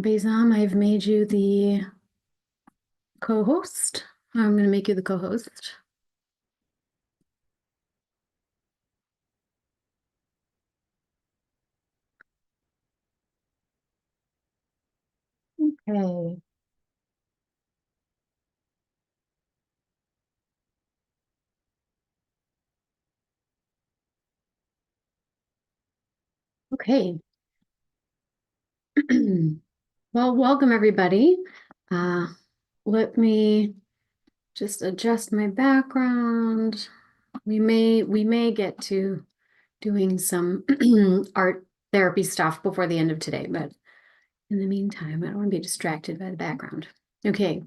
Bezam, I've made you the co-host. I'm going to make you the co-host. Okay. Okay. Well, welcome everybody. Uh, Let me just adjust my background. We may get to doing some art therapy stuff before the end of today, but in the meantime, I don't want to be distracted by the background. Okay.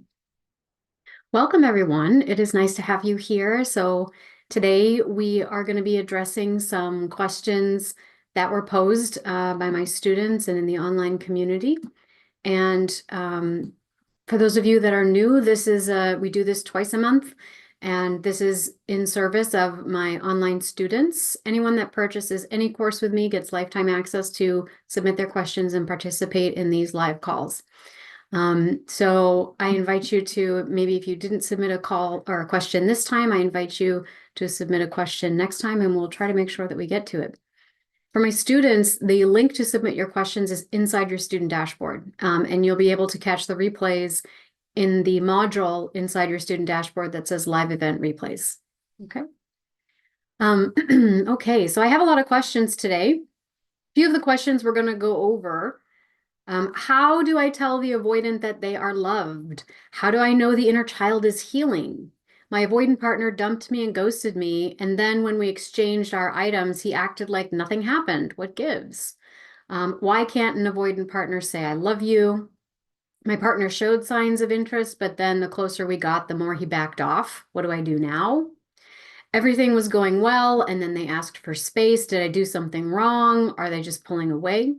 Welcome, everyone. It is nice to have you here. So today we are going to be addressing some questions that were posed by my students and in the online community. And for those of you that are new, we do this twice a month, and this is in service of my online students. Anyone that purchases any course with me gets lifetime access to submit their questions and participate in these live calls. So I invite you to, maybe if you didn't submit a call or a question this time, I invite you to submit a question next time, and we'll try to make sure that we get to it. For my students, the link to submit your questions is inside your student dashboard, and you'll be able to catch the replays in the module inside your student dashboard that says live event replays. Okay. Okay, so I have a lot of questions today. A few of the questions we're going to go over. How do I tell the avoidant that they are loved? How do I know the inner child is healing? My avoidant partner dumped me and ghosted me, and then when we exchanged our items, he acted like nothing happened. What gives? Why can't an avoidant partner say, I love you? My partner showed signs of interest, but then the closer we got, the more he backed off. What do I do now? Everything was going well, and then they asked for space. Did I do something wrong? Are they just pulling away?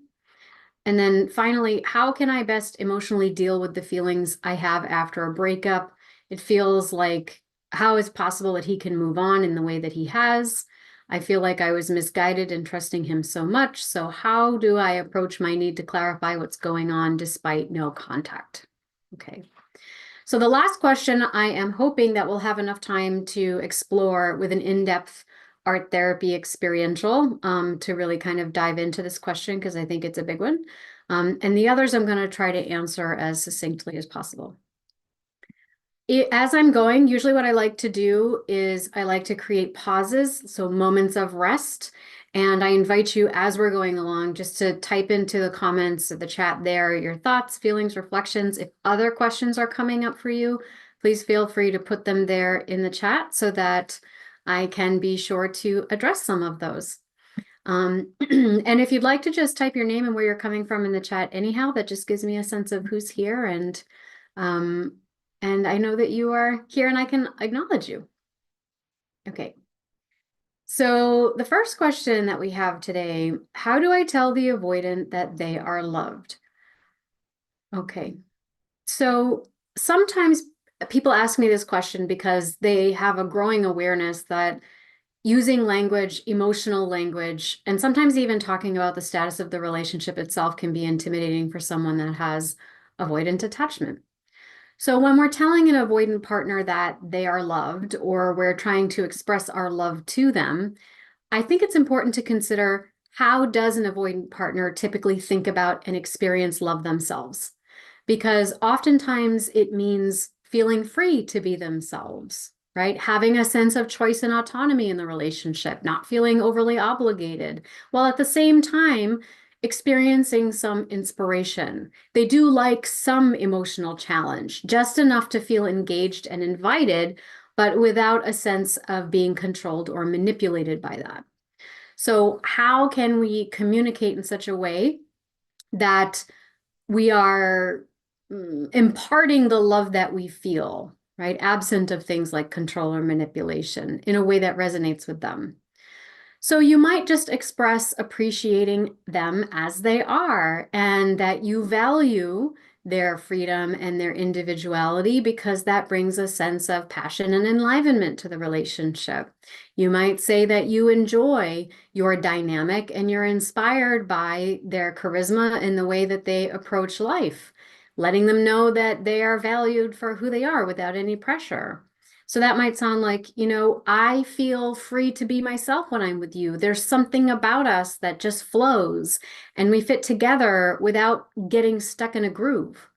And then finally, how can I best emotionally deal with the feelings I have after a breakup? It feels like, how is it possible that he can move on in the way that he has? I feel like I was misguided in trusting him so much. So how do I approach my need to clarify what's going on despite no contact? Okay. So the last question, I am hoping that we'll have enough time to explore with an in-depth art therapy experiential to really kind of dive into this question, because I think it's a big one. And the others I'm going to try to answer as succinctly as possible. As I'm going, usually what I like to do is I like to create pauses, so moments of rest. And I invite you, as we're going along, just to type into the comments of the chat there your thoughts, feelings, reflections. If other questions are coming up for you, please feel free to put them there in the chat so that I can be sure to address some of those. And if you'd like to just type your name and where you're coming from in the chat anyhow, that just gives me a sense of who's here, and I know that you are here and I can acknowledge you. Okay. So the first question that we have today, how do I tell the avoidant that they are loved? Okay. So sometimes people ask me this question because they have a growing awareness that using language, emotional language, and sometimes even talking about the status of the relationship itself can be intimidating for someone that has avoidant attachment. So when we're telling an avoidant partner that they are loved, or we're trying to express our love to them, I think it's important to consider, how does an avoidant partner typically think about and experience love themselves? Because oftentimes it means feeling free to be themselves, right? Having a sense of choice and autonomy in the relationship, not feeling overly obligated, while at the same time experiencing some inspiration. They do like some emotional challenge, just enough to feel engaged and invited, but without a sense of being controlled or manipulated by that. So how can we communicate in such a way that we are imparting the love that we feel, right? Absent of things like control or manipulation, in a way that resonates with them. So you might just express appreciating them as they are, and that you value their freedom and their individuality, because that brings a sense of passion and enlivenment to the relationship. You might say that you enjoy your dynamic and you're inspired by their charisma and the way that they approach life, letting them know that they are valued for who they are without any pressure. So that might sound like, I feel free to be myself when I'm with you. There's something about us that just flows and we fit together without getting stuck in a groove.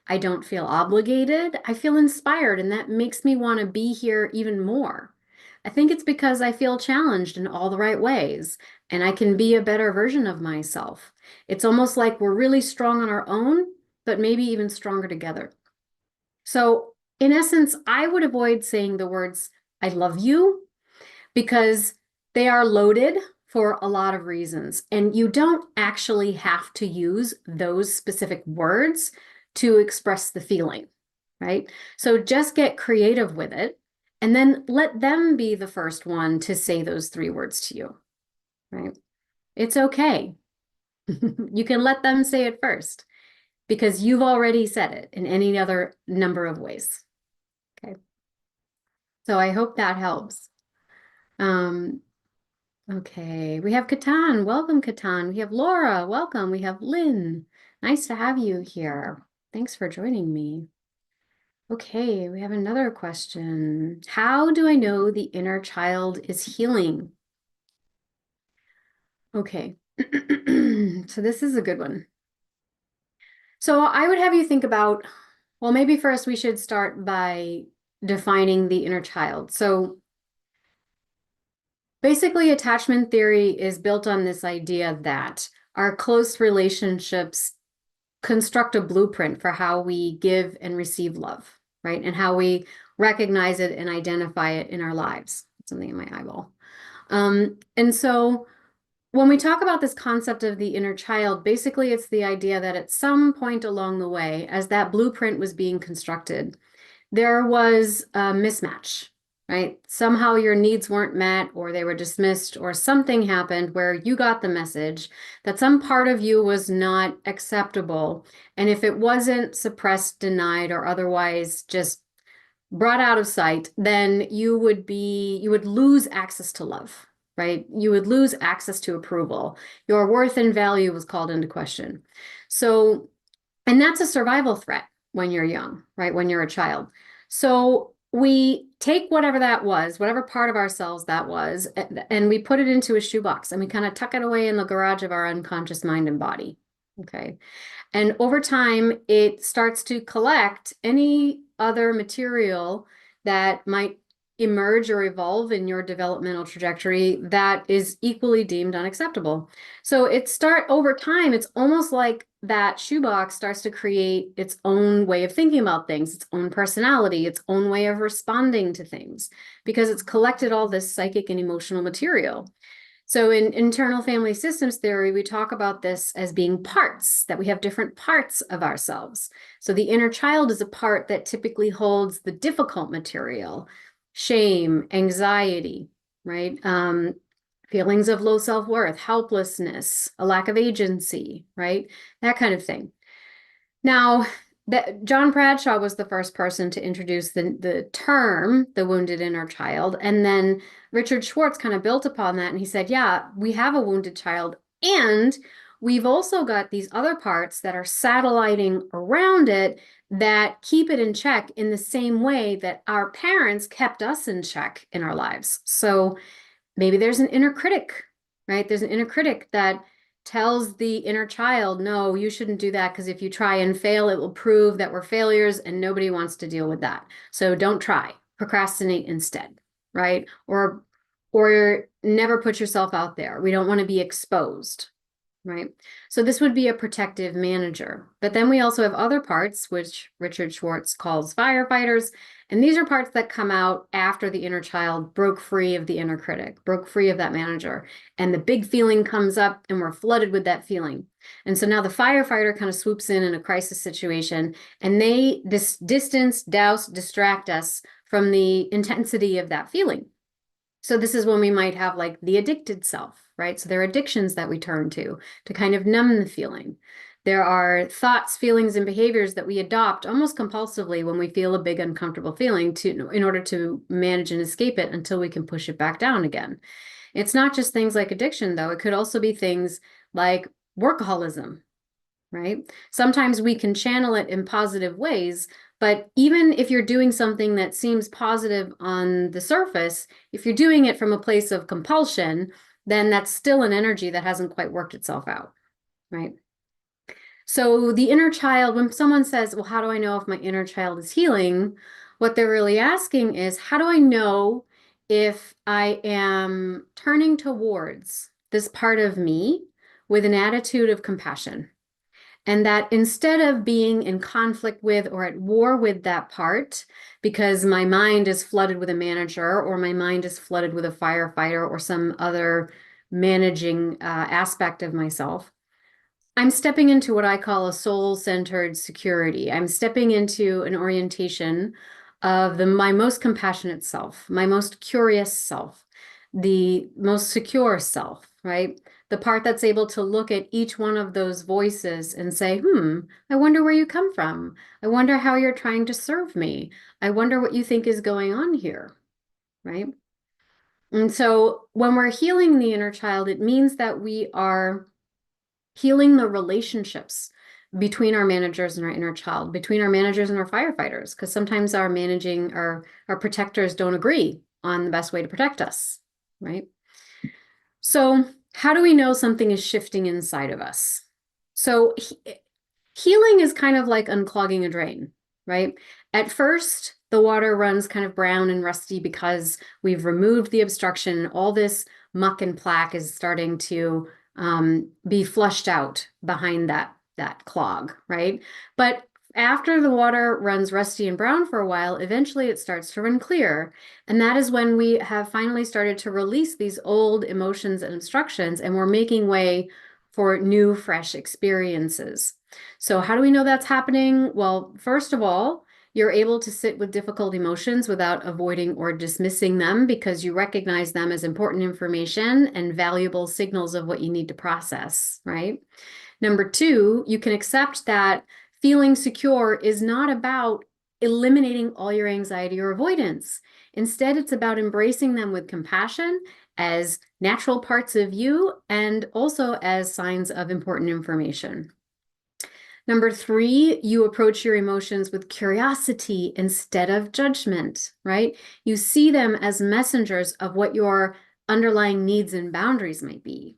I don't feel obligated. I feel inspired, and that makes me want to be here even more. I think it's because I feel challenged in all the right ways, and I can be a better version of myself. It's almost like we're really strong on our own, but maybe even stronger together. So, in essence, I would avoid saying the words, I love you, because they are loaded for a lot of reasons. And you don't actually have to use those specific words to express the feeling, right? So just get creative with it and then let them be the first one to say those 3 words to you, right? It's okay. You can let them say it first because you've already said it in any other number of ways. Okay. So I hope that helps. Okay, we have Katan. Welcome, Katan. We have Laura. Welcome. We have Lynn. Nice to have you here. Thanks for joining me. Okay, we have another question. How do I know the inner child is healing? Okay, so this is a good one. So I would have you think about, well, maybe first we should start by defining the inner child. So basically, attachment theory is built on this idea that our close relationships construct a blueprint for how we give and receive love, right? And how we recognize it and identify it in our lives. Something in my eyeball. And so when we talk about this concept of the inner child, basically it's the idea that at some point along the way, as that blueprint was being constructed, there was a mismatch, right? Somehow your needs weren't met, or they were dismissed, or something happened where you got the message that some part of you was not acceptable. And if it wasn't suppressed, denied, or otherwise just brought out of sight, then you would lose access to love, right? You would lose access to approval. Your worth and value was called into question. So, and that's a survival threat when you're young, right? When you're a child. So we take whatever that was, whatever part of ourselves that was, and we put it into a shoebox and we kind of tuck it away in the garage of our unconscious mind and body. Okay. And over time, it starts to collect any other material that might emerge or evolve in your developmental trajectory that is equally deemed unacceptable. So over time, it's almost like that shoebox starts to create its own way of thinking about things, its own personality, its own way of responding to things, because it's collected all this psychic and emotional material. So in internal family systems theory, we talk about this as being parts, that we have different parts of ourselves. So the inner child is a part that typically holds the difficult material, shame, anxiety, right? Feelings of low self-worth, helplessness, a lack of agency, right? That kind of thing. Now, John Bradshaw was the first person to introduce the term, the wounded inner child. And then Richard Schwartz kind of built upon that. And he said, yeah, we have a wounded child. And we've also got these other parts that are satelliting around it that keep it in check in the same way that our parents kept us in check in our lives. So maybe there's an inner critic, right? There's an inner critic that tells the inner child, no, you shouldn't do that, because if you try and fail, it will prove that we're failures and nobody wants to deal with that. So don't try, procrastinate instead, right? Or never put yourself out there. We don't want to be exposed, right? So this would be a protective manager. But then we also have other parts, which Richard Schwartz calls firefighters. And these are parts that come out after the inner child broke free of the inner critic, broke free of that manager. And the big feeling comes up and we're flooded with that feeling. And so now the firefighter kind of swoops in a crisis situation, and they distance, douse, distract us from the intensity of that feeling. So this is when we might have like the addicted self, right? So there are addictions that we turn to kind of numb the feeling. There are thoughts, feelings, and behaviors that we adopt almost compulsively when we feel a big uncomfortable feeling in order to manage and escape it until we can push it back down again. It's not just things like addiction, though. It could also be things like workaholism, right? Sometimes we can channel it in positive ways, but even if you're doing something that seems positive on the surface, if you're doing it from a place of compulsion, then that's still an energy that hasn't quite worked itself out, right? So the inner child, when someone says, well, how do I know if my inner child is healing? What they're really asking is, how do I know if I am turning towards this part of me with an attitude of compassion? And that instead of being in conflict with or at war with that part, because my mind is flooded with a manager or my mind is flooded with a firefighter or some other managing aspect of myself, I'm stepping into what I call a soul-centered security. I'm stepping into an orientation of my most compassionate self, my most curious self, the most secure self, right? The part that's able to look at each one of those voices and say, I wonder where you come from. I wonder how you're trying to serve me. I wonder what you think is going on here, right? And so when we're healing the inner child, it means that we are healing the relationships between our managers and our inner child, between our managers and our firefighters, because sometimes our protectors don't agree on the best way to protect us, right? So how do we know something is shifting inside of us? So healing is kind of like unclogging a drain, right? At first, the water runs kind of brown and rusty because we've removed the obstruction. All this muck and plaque is starting to be flushed out behind that clog, right? But after the water runs rusty and brown for a while, eventually it starts to run clear. And that is when we have finally started to release these old emotions and obstructions, and we're making way for new, fresh experiences. So how do we know that's happening? Well, first of all, you're able to sit with difficult emotions without avoiding or dismissing them because you recognize them as important information and valuable signals of what you need to process, right? Number two, you can accept that feeling secure is not about eliminating all your anxiety or avoidance. Instead, it's about embracing them with compassion as natural parts of you and also as signs of important information. Number three, you approach your emotions with curiosity instead of judgment, right? You see them as messengers of what your underlying needs and boundaries might be.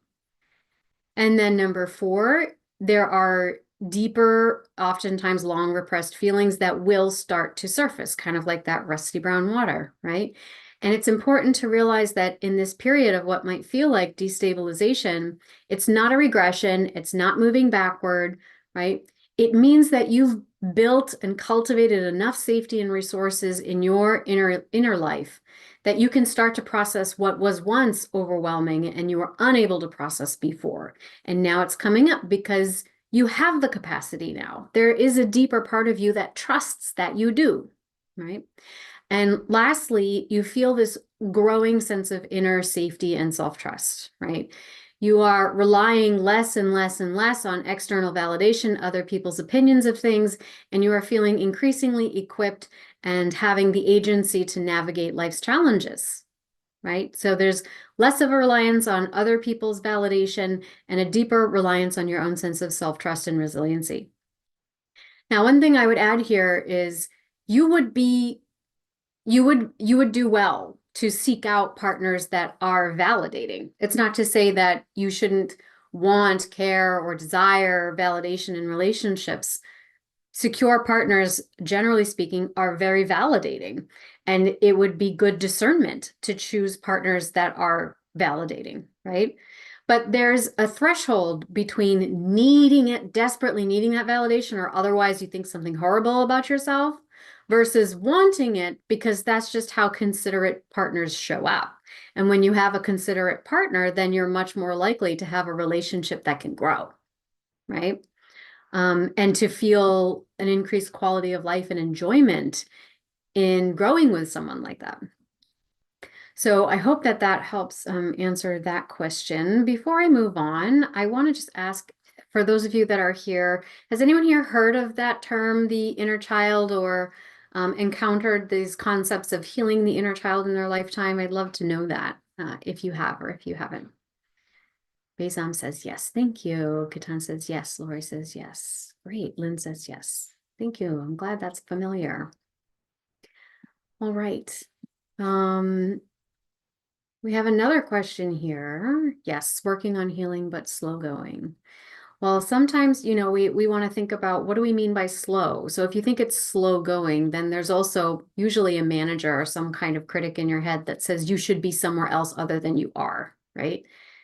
And then number four, there are deeper, oftentimes long repressed feelings that will start to surface, kind of like that rusty brown water, right? And it's important to realize that in this period of what might feel like destabilization, it's not a regression, it's not moving backward, right? It means that you've built and cultivated enough safety and resources in your inner life that you can start to process what was once overwhelming and you were unable to process before. And now it's coming up because you have the capacity now. There is a deeper part of you that trusts that you do, right? And lastly, you feel this growing sense of inner safety and self-trust, right? You are relying less and less and less on external validation, other people's opinions of things, and you are feeling increasingly equipped and having the agency to navigate life's challenges, right? So there's less of a reliance on other people's validation and a deeper reliance on your own sense of self-trust and resiliency. Now, one thing I would add here is you would do well to seek out partners that are validating. It's not to say that you shouldn't want, care, or desire validation in relationships. Secure partners, generally speaking, are very validating, and it would be good discernment to choose partners that are validating, right? But there's a threshold between needing it, desperately needing that validation, or otherwise you think something horrible about yourself, versus wanting it because that's just how considerate partners show up. And when you have a considerate partner, then you're much more likely to have a relationship that can grow, right? And to feel an increased quality of life and enjoyment in growing with someone like that. So I hope that that helps answer that question. Before I move on, I want to just ask, for those of you that are here, has anyone here heard of that term, the inner child, or encountered these concepts of healing the inner child in their lifetime? I'd love to know that if you have or if you haven't. Bezam says yes. Thank you. Katan says yes. Lori says yes. Great. Lynn says yes. Thank you. I'm glad that's familiar. All right. We have another question here. Yes, working on healing, but slow going. Well, sometimes, we want to think about what do we mean by slow? So if you think it's slow going, then there's also usually a manager or some kind of critic in your head that says you should be somewhere else other than you are, right?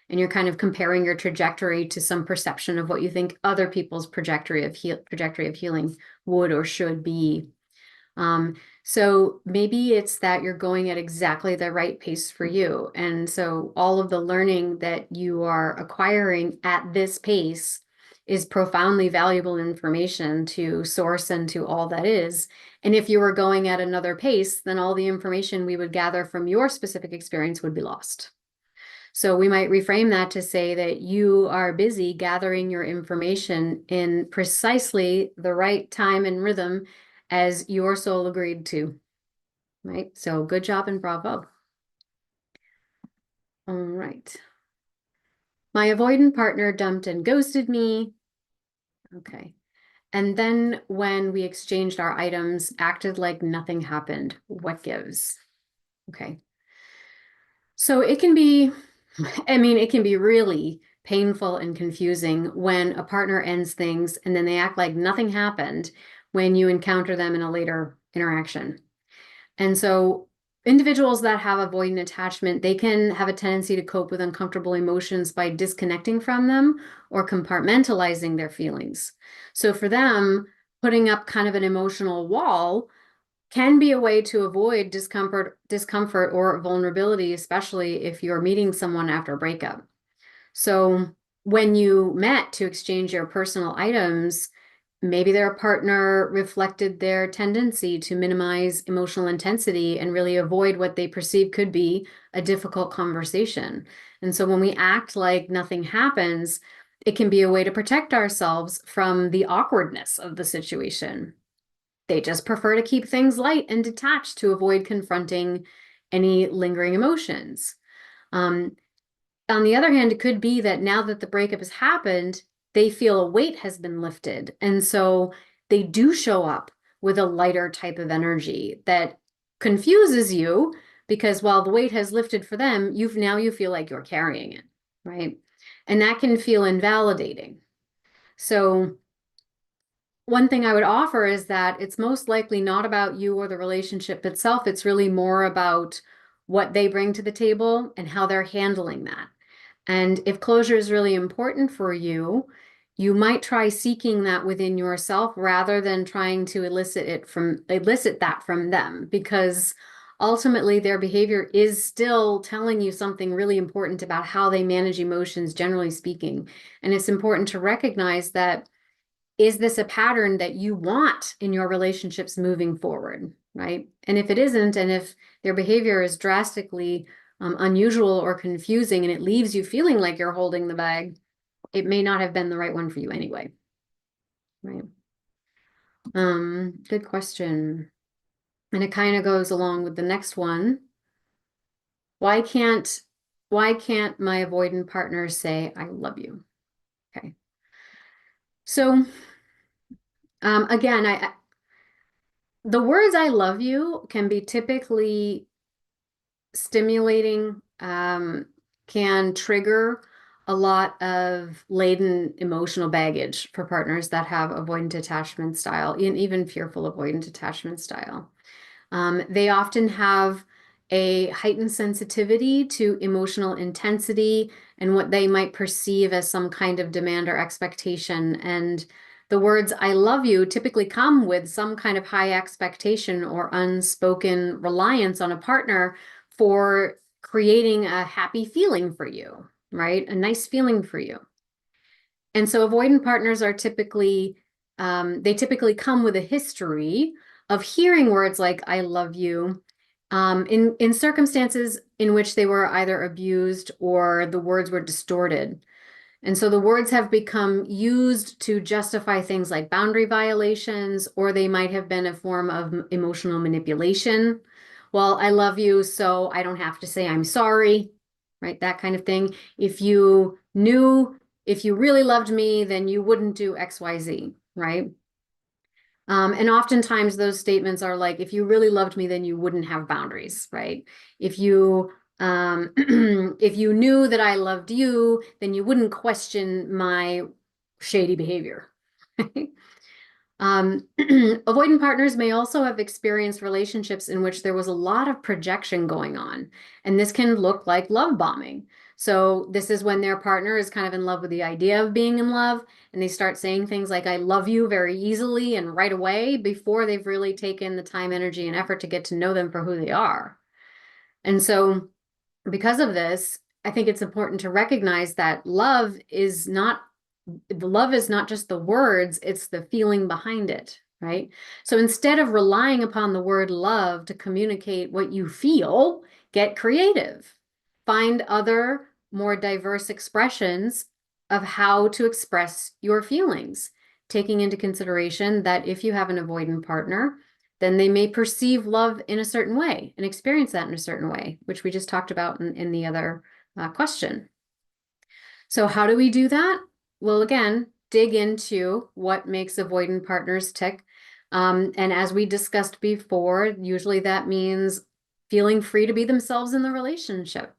And you're kind of comparing your trajectory to some perception of what you think other people's trajectory of healing would or should be. So maybe it's that you're going at exactly the right pace for you. And so all of the learning that you are acquiring at this pace is profoundly valuable information to source and to all that is. And if you were going at another pace, then all the information we would gather from your specific experience would be lost. So we might reframe that to say that you are busy gathering your information in precisely the right time and rhythm as your soul agreed to, right? So good job and bravo. All right. My avoidant partner dumped and ghosted me. Okay. And then when we exchanged our items, acted like nothing happened. What gives? Okay. So it can be, it can be really painful and confusing when a partner ends things and then they act like nothing happened when you encounter them in a later interaction. And so individuals that have avoidant attachment, they can have a tendency to cope with uncomfortable emotions by disconnecting from them or compartmentalizing their feelings. So for them, putting up kind of an emotional wall can be a way to avoid discomfort or vulnerability, especially if you're meeting someone after a breakup. So when you met to exchange your personal items, maybe their partner reflected their tendency to minimize emotional intensity and really avoid what they perceive could be a difficult conversation. And so when we act like nothing happens, it can be a way to protect ourselves from the awkwardness of the situation. They just prefer to keep things light and detached to avoid confronting any lingering emotions. On the other hand, it could be that now that the breakup has happened, they feel a weight has been lifted. And so they do show up with a lighter type of energy that confuses you because while the weight has lifted for them, you feel like you're carrying it, right? And that can feel invalidating. So one thing I would offer is that it's most likely not about you or the relationship itself. It's really more about what they bring to the table and how they're handling that. And if closure is really important for you, you might try seeking that within yourself rather than trying to elicit that from them, because ultimately their behavior is still telling you something really important about how they manage emotions, generally speaking. And it's important to recognize that, is this a pattern that you want in your relationships moving forward, right? And if it isn't, and if their behavior is drastically unusual or confusing and it leaves you feeling like you're holding the bag, it may not have been the right one for you anyway, right? Good question. And it kind of goes along with the next one. Why can't my avoidant partner say, I love you? Okay. So again, the words I love you can be typically stimulating, can trigger a lot of laden emotional baggage for partners that have avoidant attachment style, and even fearful avoidant attachment style. They often have a heightened sensitivity to emotional intensity and what they might perceive as some kind of demand or expectation. And the words I love you typically come with some kind of high expectation or unspoken reliance on a partner for creating a happy feeling for you, right? A nice feeling for you. And so avoidant partners are typically, they typically come with a history of hearing words like I love you in circumstances in which they were either abused or the words were distorted. And so the words have become used to justify things like boundary violations, or they might have been a form of emotional manipulation. Well, I love you, so I don't have to say I'm sorry, right? That kind of thing. If you really loved me, then you wouldn't do XYZ, right? And oftentimes those statements are like, if you really loved me, then you wouldn't have boundaries, right? If you if you knew that I loved you, then you wouldn't question my shady behavior. Avoidant partners may also have experienced relationships in which there was a lot of projection going on, and this can look like love bombing. So this is when their partner is kind of in love with the idea of being in love, and they start saying things like, I love you very easily and right away before they've really taken the time, energy, and effort to get to know them for who they are. And so because of this, I think it's important to recognize that love is not just the words, it's the feeling behind it, right? So instead of relying upon the word love to communicate what you feel, get creative. Find other, more diverse expressions of how to express your feelings, taking into consideration that if you have an avoidant partner, then they may perceive love in a certain way and experience that in a certain way, which we just talked about in the other question. So how do we do that? Well, again, dig into what makes avoidant partners tick. And as we discussed before, usually that means feeling free to be themselves in the relationship.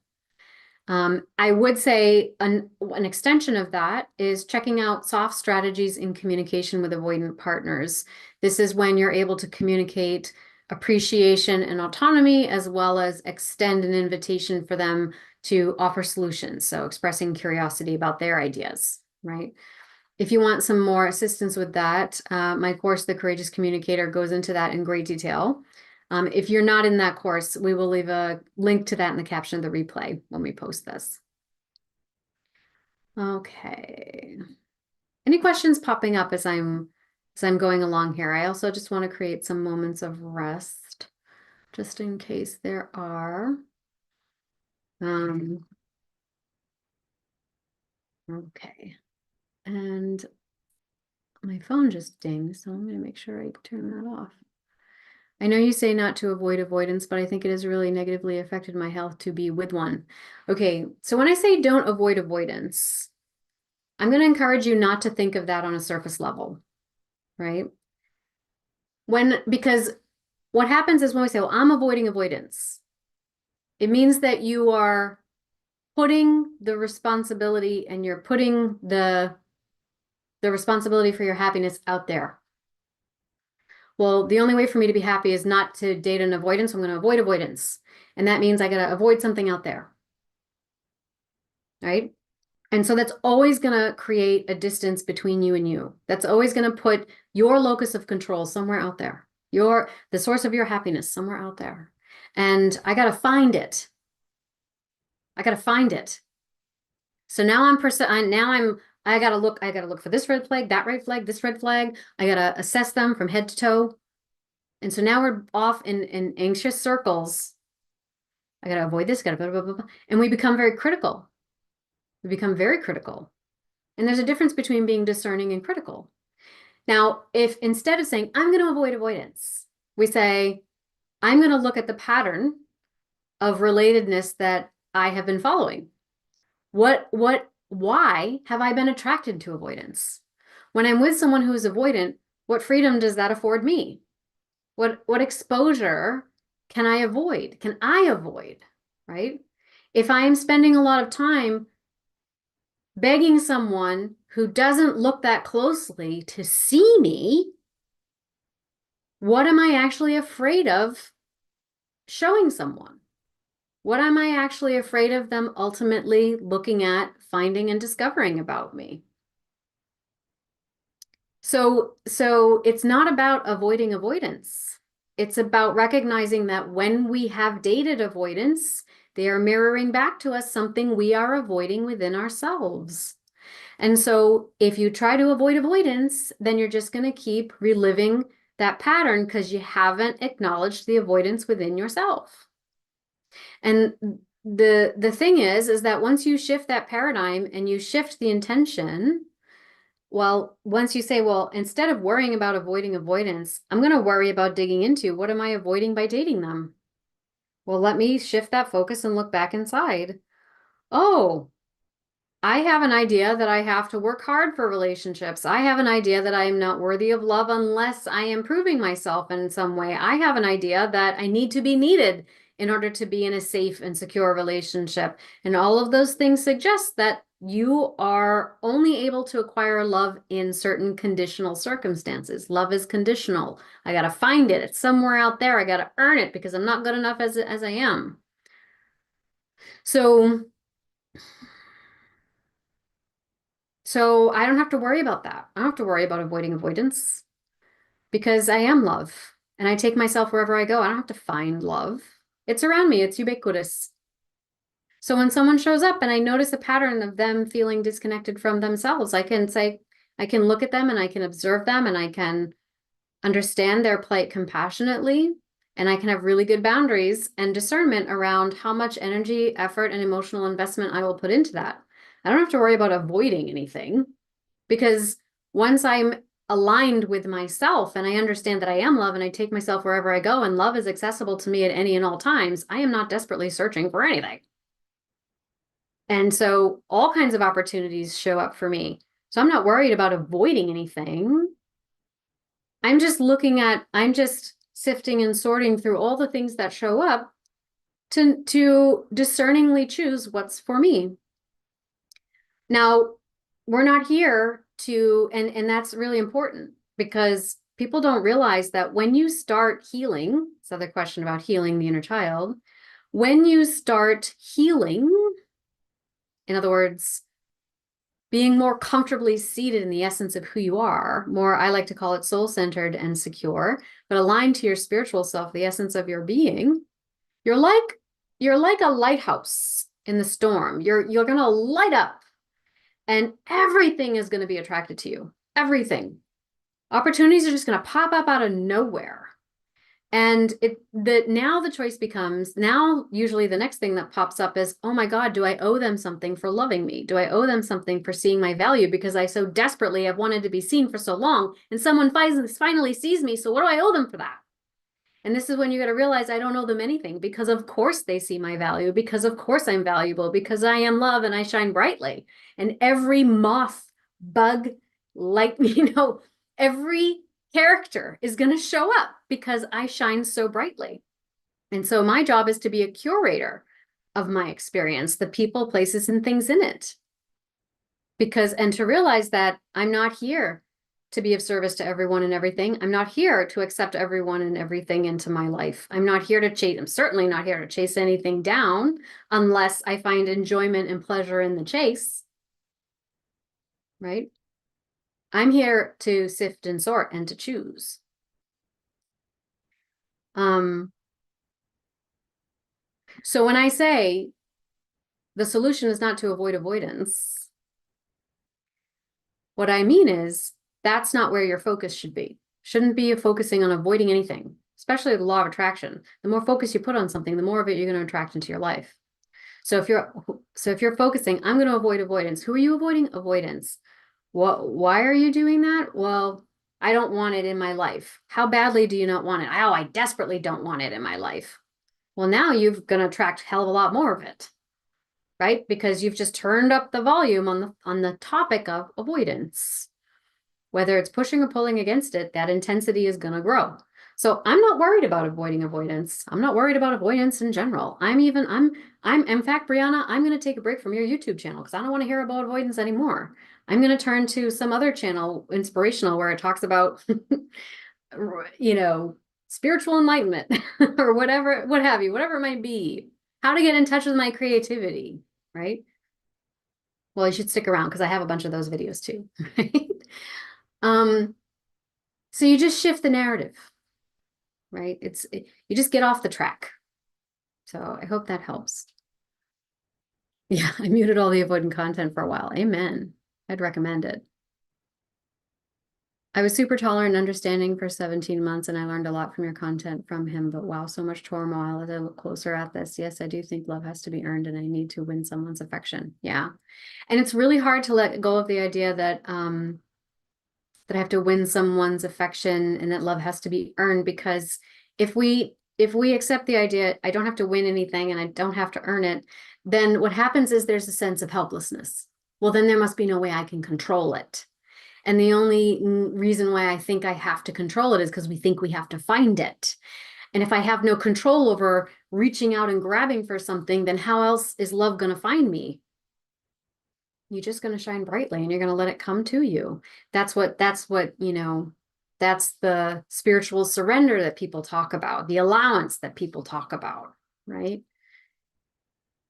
I would say an extension of that is checking out soft strategies in communication with avoidant partners. This is when you're able to communicate appreciation and autonomy, as well as extend an invitation for them to offer solutions. So expressing curiosity about their ideas, right? If you want some more assistance with that, my course, The Courageous Communicator, goes into that in great detail. If you're not in that course, we will leave a link to that in the caption of the replay when we post this. Okay. Any questions popping up as I'm going along here? I also just want to create some moments of rest, just in case there are. Okay. And my phone just dinged, so I'm going to make sure I turn that off. I know you say not to avoid avoidance, but I think it has really negatively affected my health to be with one. Okay, so when I say don't avoid avoidance, I'm going to encourage you not to think of that on a surface level, right? Because what happens is when we say, well, I'm avoiding avoidance, it means that you are putting the responsibility and you're putting the responsibility for your happiness out there. Well, the only way for me to be happy is not to date an avoidance. I'm going to avoid avoidance. And that means I got to avoid something out there. Right? And so that's always going to create a distance between you and you. That's always going to put your locus of control somewhere out there. The source of your happiness somewhere out there. And I got to find it. I got to find it. So now I got to look for this red flag, that red flag, this red flag. I got to assess them from head to toe. And so now we're off in anxious circles. I got to avoid this, got to blah, blah, blah, blah. And we become very critical. We become very critical. And there's a difference between being discerning and critical. Now, if instead of saying, I'm going to avoid avoidance, we say, I'm going to look at the pattern of relatedness that I have been following. Why have I been attracted to avoidance? When I'm with someone who is avoidant, what freedom does that afford me? What exposure can I avoid? Can I avoid, right? If I am spending a lot of time begging someone who doesn't look that closely to see me, what am I actually afraid of showing someone? What am I actually afraid of them ultimately looking at, finding, and discovering about me? So it's not about avoiding avoidance. It's about recognizing that when we have dated avoidance, they are mirroring back to us something we are avoiding within ourselves. And so if you try to avoid avoidance, then you're just going to keep reliving that pattern because you haven't acknowledged the avoidance within yourself. And the thing is that once you shift that paradigm and you shift the intention, well, once you say, well, instead of worrying about avoiding avoidance, I'm going to worry about digging into what am I avoiding by dating them? Well, let me shift that focus and look back inside. Oh, I have an idea that I have to work hard for relationships. I have an idea that I am not worthy of love unless I am proving myself in some way. I have an idea that I need to be needed in order to be in a safe and secure relationship. And all of those things suggest that you are only able to acquire love in certain conditional circumstances. Love is conditional. I got to find it. It's somewhere out there. I got to earn it because I'm not good enough as I am. So So I don't have to worry about that. I don't have to worry about avoiding avoidance because I am love and I take myself wherever I go. I don't have to find love. It's around me. It's ubiquitous. So when someone shows up and I notice a pattern of them feeling disconnected from themselves, I can say, I can look at them and I can observe them and I can understand their plight compassionately. And I can have really good boundaries and discernment around how much energy, effort, and emotional investment I will put into that. I don't have to worry about avoiding anything. Because once I'm aligned with myself and I understand that I am love and I take myself wherever I go and love is accessible to me at any and all times, I am not desperately searching for anything. And so all kinds of opportunities show up for me. So I'm not worried about avoiding anything. I'm just sifting and sorting through all the things that show up to discerningly choose what's for me. Now, we're not here to, and that's really important because people don't realize that when you start healing, this other question about healing the inner child, when you start healing, in other words, being more comfortably seated in the essence of who you are, more, I like to call it soul-centered and secure, but aligned to your spiritual self, the essence of your being, you're like a lighthouse in the storm. You're gonna light up and everything is going to be attracted to you. Everything. Opportunities are just going to pop up out of nowhere. And now the choice becomes, now usually the next thing that pops up is, oh my God, do I owe them something for loving me? Do I owe them something for seeing my value because I so desperately have wanted to be seen for so long and someone finally sees me, so what do I owe them for that? And this is when you got to realize I don't owe them anything because of course they see my value, because of course I'm valuable, because I am love and I shine brightly. And every moth, bug, like, every character is going to show up because I shine so brightly. And so my job is to be a curator of my experience, the people, places, and things in it. And to realize that I'm not here to be of service to everyone and everything. I'm not here to accept everyone and everything into my life. I'm not here to chase, I'm certainly not here to chase anything down unless I find enjoyment and pleasure in the chase, right? I'm here to sift and sort and to choose. So when I say the solution is not to avoid avoidance, what I mean is that's not where your focus should be. Shouldn't be focusing on avoiding anything, especially the law of attraction. The more focus you put on something, the more of it you're going to attract into your life. So if you're focusing, I'm going to avoid avoidance. Who are you avoiding? Avoidance. Why are you doing that? Well, I don't want it in my life. How badly do you not want it? Oh, I desperately don't want it in my life. Well, now you're going to attract a hell of a lot more of it, right? Because you've just turned up the volume on the topic of avoidance. Whether it's pushing or pulling against it, that intensity is going to grow. So I'm not worried about avoiding avoidance. I'm not worried about avoidance in general. In fact, Brianna, I'm going to take a break from your YouTube channel because I don't want to hear about avoidance anymore. I'm going to turn to some other channel, inspirational, where it talks about, spiritual enlightenment or whatever, what have you, whatever it might be, how to get in touch with my creativity, right? Well, you should stick around because I have a bunch of those videos too, right? So you just shift the narrative, right? You just get off the track. So I hope that helps. Yeah, I muted all the avoidant content for a while. Amen. I'd recommend it. I was super tolerant and understanding for 17 months, and I learned a lot from your content from him. But wow, so much turmoil as I look closer at this. Yes, I do think love has to be earned, and I need to win someone's affection. Yeah. And it's really hard to let go of the idea that that I have to win someone's affection and that love has to be earned, because if we accept the idea I don't have to win anything and I don't have to earn it, then what happens is there's a sense of helplessness. Well, then there must be no way I can control it. And the only reason why I think I have to control it is because we think we have to find it. And if I have no control over reaching out and grabbing for something, then how else is love going to find me? You're just going to shine brightly and you're going to let it come to you. That's the spiritual surrender that people talk about, the allowance that people talk about, right?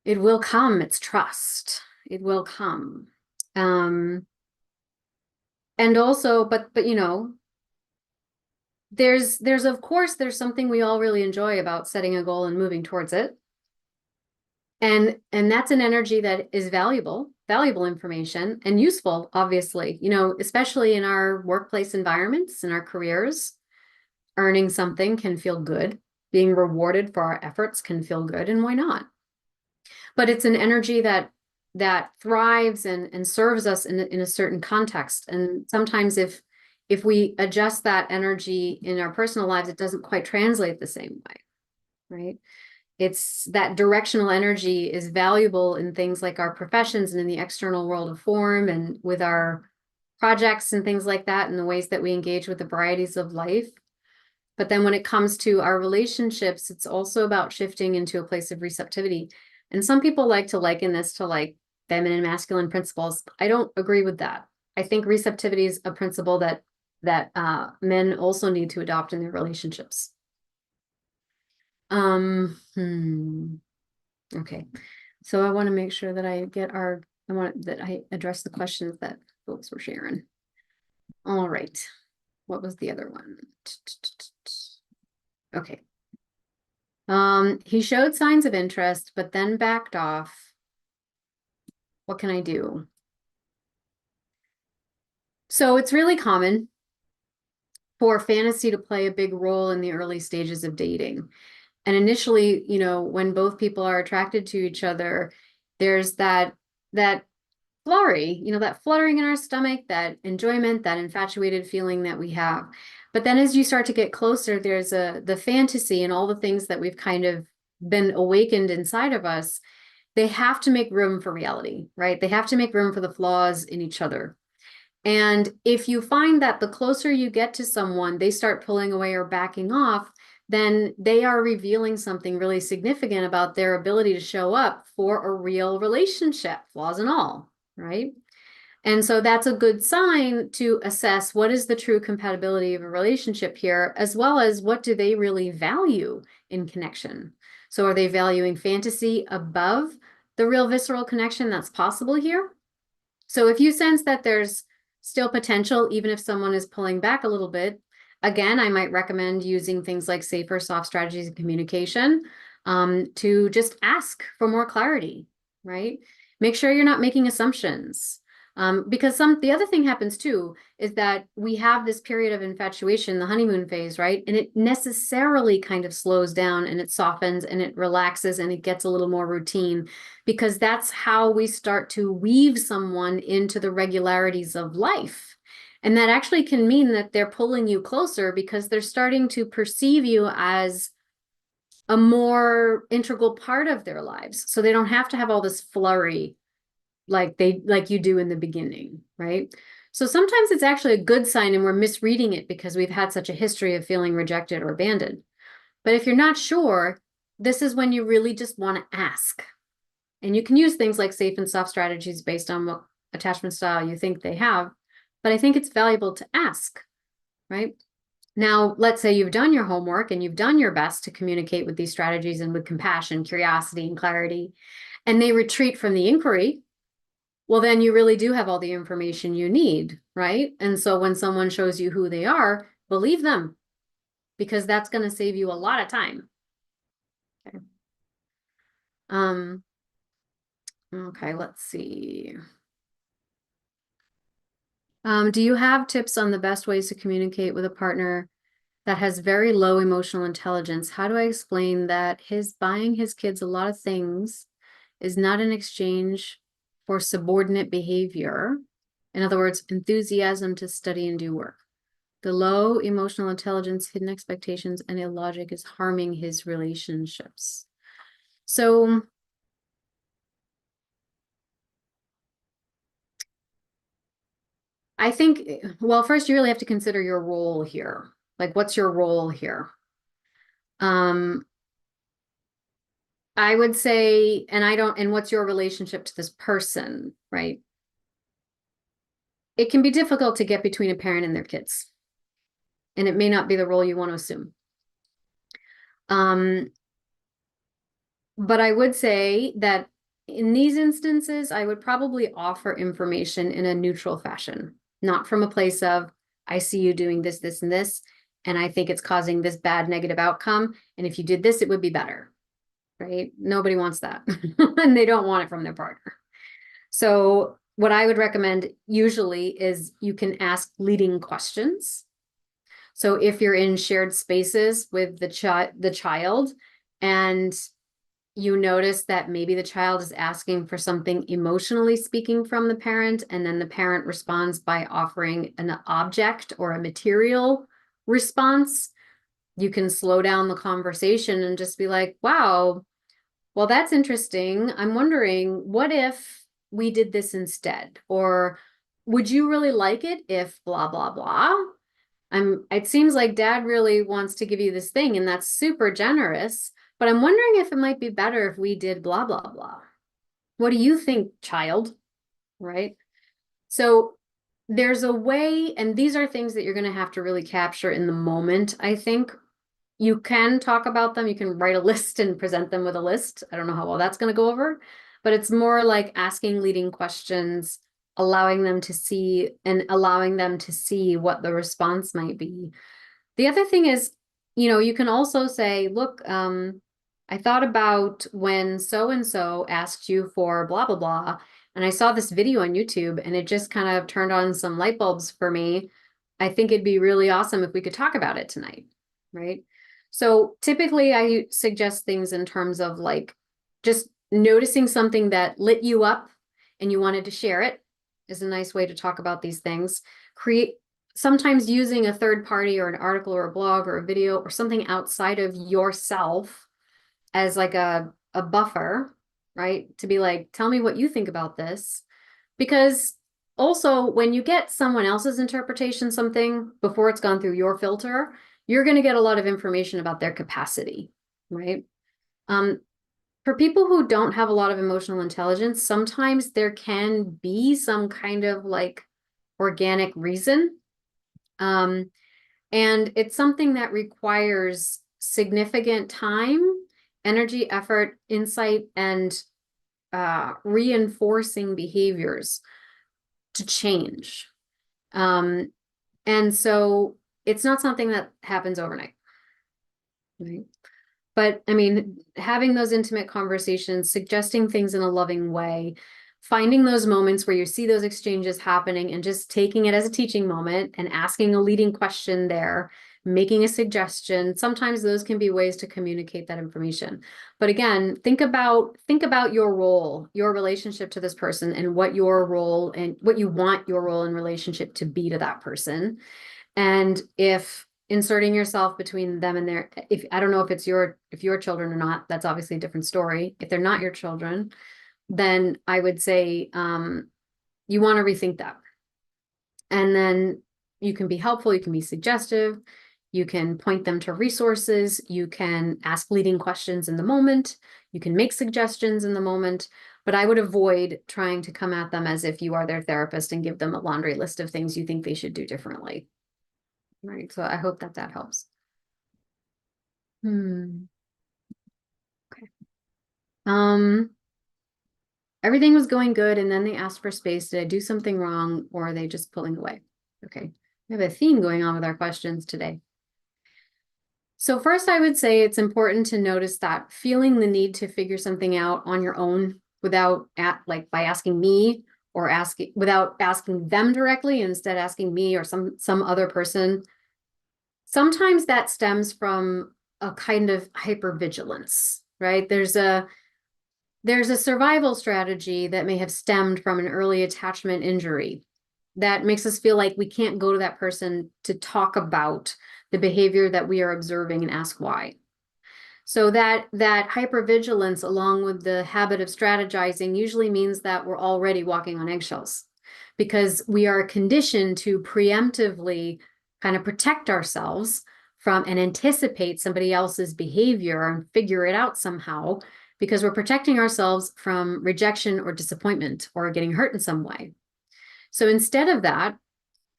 It will come. It's trust. It will come. And also, there's of course, there's something we all really enjoy about setting a goal and moving towards it. And that's an energy that is valuable information and useful, obviously, especially in our workplace environments, in our careers. Earning something can feel good. Being rewarded for our efforts can feel good, and why not? But it's an energy that thrives and serves us in a certain context. And sometimes if we adjust that energy in our personal lives, it doesn't quite translate the same way, right? It's that directional energy is valuable in things like our professions and in the external world of form and with our projects and things like that, and the ways that we engage with the varieties of life. But then when it comes to our relationships, it's also about shifting into a place of receptivity. And some people like to liken this to like feminine masculine principles. I don't agree with that. I think receptivity is a principle that men also need to adopt in their relationships. Um, hmm. Okay. So I want to make sure that I address the questions that folks were sharing. All right. What was the other one? Okay. He showed signs of interest, but then backed off. What can I do? So it's really common for fantasy to play a big role in the early stages of dating. And initially, when both people are attracted to each other, there's that flurry, that fluttering in our stomach, that enjoyment, that infatuated feeling that we have. But then as you start to get closer, there's the fantasy and all the things that we've kind of been awakened inside of us. They have to make room for reality, right? They have to make room for the flaws in each other. And if you find that the closer you get to someone, they start pulling away or backing off, then they are revealing something really significant about their ability to show up for a real relationship, flaws and all, right? And so that's a good sign to assess what is the true compatibility of a relationship here, as well as what do they really value in connection. So are they valuing fantasy above the real visceral connection that's possible here? So if you sense that there's still potential, even if someone is pulling back a little bit, again, I might recommend using things like safer, soft strategies of communication to just ask for more clarity, right? Make sure you're not making assumptions. Because the other thing happens too is that we have this period of infatuation, the honeymoon phase, right? And it necessarily kind of slows down and it softens and it relaxes and it gets a little more routine, because that's how we start to weave someone into the regularities of life. And that actually can mean that they're pulling you closer because they're starting to perceive you as a more integral part of their lives. So they don't have to have all this flurry like you do in the beginning, right? So sometimes it's actually a good sign and we're misreading it because we've had such a history of feeling rejected or abandoned. But if you're not sure, this is when you really just want to ask. And you can use things like safe and soft strategies based on what attachment style you think they have. But I think it's valuable to ask, right? Now, let's say you've done your homework and you've done your best to communicate with these strategies and with compassion, curiosity, and clarity, and they retreat from the inquiry. Well, then you really do have all the information you need, right? And so when someone shows you who they are, believe them, because that's going to save you a lot of time. Okay. Okay, let's see. Do you have tips on the best ways to communicate with a partner that has very low emotional intelligence? How do I explain that his buying his kids a lot of things is not in exchange for subordinate behavior? In other words, enthusiasm to study and do work. The low emotional intelligence, hidden expectations, and illogic is harming his relationships. So I think, well, first you really have to consider your role here. Like, what's your role here? Um, I would say, and what's your relationship to this person, right? It can be difficult to get between a parent and their kids, and it may not be the role you want to assume. Um, but I would say that in these instances, I would probably offer information in a neutral fashion, not from a place of, I see you doing this, this, and this, and I think it's causing this bad negative outcome. And if you did this, it would be better, right? Nobody wants that. And they don't want it from their partner. So what I would recommend usually is you can ask leading questions. So if you're in shared spaces with the child and you notice that maybe the child is asking for something emotionally speaking from the parent, and then the parent responds by offering an object or a material response, you can slow down the conversation and just be like, wow, well, that's interesting. I'm wondering, what if we did this instead? Or would you really like it if blah, blah, blah? It seems like dad really wants to give you this thing, and that's super generous, but I'm wondering if it might be better if we did blah, blah, blah. What do you think, child? Right? So there's a way, and these are things that you're going to have to really capture in the moment, I think. You can talk about them. You can write a list and present them with a list. I don't know how well that's going to go over, but it's more like asking leading questions, allowing them to see what the response might be. The other thing is, you can also say, look, I thought about when so and so asked you for blah, blah, blah. And I saw this video on YouTube and it just kind of turned on some light bulbs for me. I think it'd be really awesome if we could talk about it tonight. Right. So typically I suggest things in terms of like just noticing something that lit you up and you wanted to share it is a nice way to talk about these things. Sometimes using a third party or an article or a blog or a video or something outside of yourself as like a buffer, right? To be like, tell me what you think about this. Because also when you get someone else's interpretation something before it's gone through your filter, you're going to get a lot of information about their capacity, right? For people who don't have a lot of emotional intelligence, sometimes there can be some kind of like organic reason. And it's something that requires significant time, energy, effort, insight, and reinforcing behaviors to change. And so it's not something that happens overnight. Right? But I mean, having those intimate conversations, suggesting things in a loving way, finding those moments where you see those exchanges happening and just taking it as a teaching moment and asking a leading question there, making a suggestion. Sometimes those can be ways to communicate that information. But again, think about your role, your relationship to this person, and what your role and what you want your role in relationship to be to that person. And if inserting yourself between them and if I don't know if your children or not, that's obviously a different story. If they're not your children, then I would say you want to rethink that. And then you can be helpful, you can be suggestive, you can point them to resources, you can ask leading questions in the moment, you can make suggestions in the moment, but I would avoid trying to come at them as if you are their therapist and give them a laundry list of things you think they should do differently. Right. So I hope that helps. Okay. Everything was going good and then they asked for space. Did I do something wrong or are they just pulling away? Okay. We have a theme going on with our questions today. So first, I would say it's important to notice that feeling the need to figure something out on your own by asking me or asking without asking them directly, instead asking me or some other person. Sometimes that stems from a kind of hypervigilance, right? There's a survival strategy that may have stemmed from an early attachment injury that makes us feel like we can't go to that person to talk about the behavior that we are observing and ask why. So that hypervigilance, along with the habit of strategizing, usually means that we're already walking on eggshells, because we are conditioned to preemptively kind of protect ourselves from and anticipate somebody else's behavior and figure it out somehow, because we're protecting ourselves from rejection or disappointment or getting hurt in some way. So instead of that,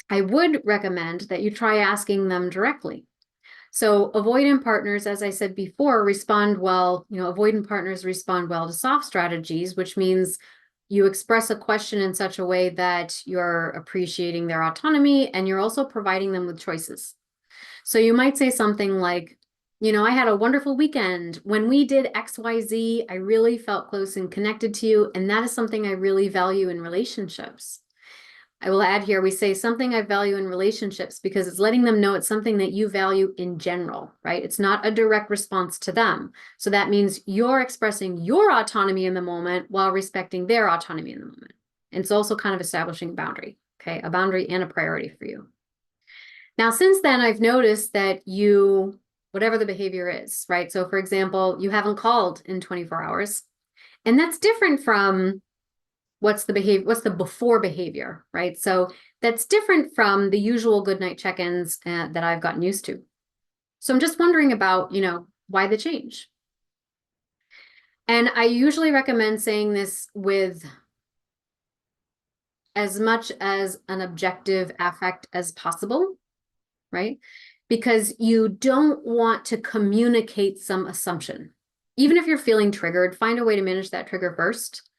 I would recommend that you try asking them directly. So avoidant partners, as I said before, respond well, avoidant partners respond well to soft strategies, which means you express a question in such a way that you're appreciating their autonomy and you're also providing them with choices. So you might say something like, I had a wonderful weekend. When we did XYZ, I really felt close and connected to you, and that is something I really value in relationships. I will add here, we say something I value in relationships because it's letting them know it's something that you value in general, right? It's not a direct response to them. So that means you're expressing your autonomy in the moment while respecting their autonomy in the moment. And it's also kind of establishing a boundary, okay? A boundary and a priority for you. Now, since then, I've noticed that whatever the behavior is, right? So for example, you haven't called in 24 hours, and that's different from what's the before behavior, right? So that's different from the usual goodnight check-ins that I've gotten used to. So I'm just wondering about, why the change? And I usually recommend saying this with as much as an objective affect as possible, right? Because you don't want to communicate some assumption. Even if you're feeling triggered, find a way to manage that trigger first,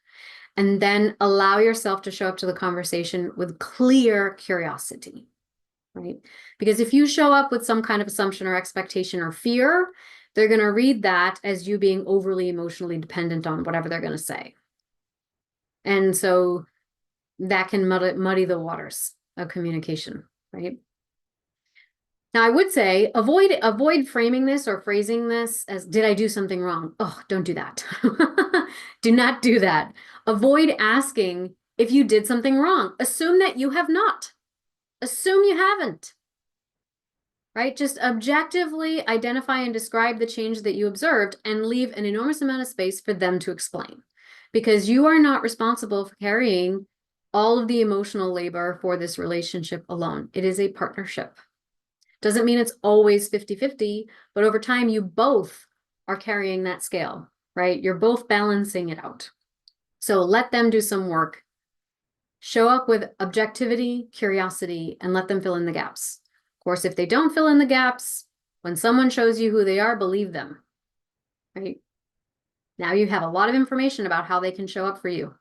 and then allow yourself to show up to the conversation with clear curiosity, right? Because if you show up with some kind of assumption or expectation or fear, they're going to read that as you being overly emotionally dependent on whatever they're going to say. And so that can muddy the waters of communication, right? Now, I would say avoid framing this or phrasing this as, did I do something wrong? Oh, don't do that. Do not do that. Avoid asking if you did something wrong. Assume that you have not. Assume you haven't. Right? Just objectively identify and describe the change that you observed and leave an enormous amount of space for them to explain. Because you are not responsible for carrying all of the emotional labor for this relationship alone. It is a partnership. Doesn't mean it's always 50-50, but over time, you both are carrying that scale, right? You're both balancing it out. So let them do some work. Show up with objectivity, curiosity, and let them fill in the gaps. Of course, if they don't fill in the gaps, when someone shows you who they are, believe them, right? Now you have a lot of information about how they can show up for you.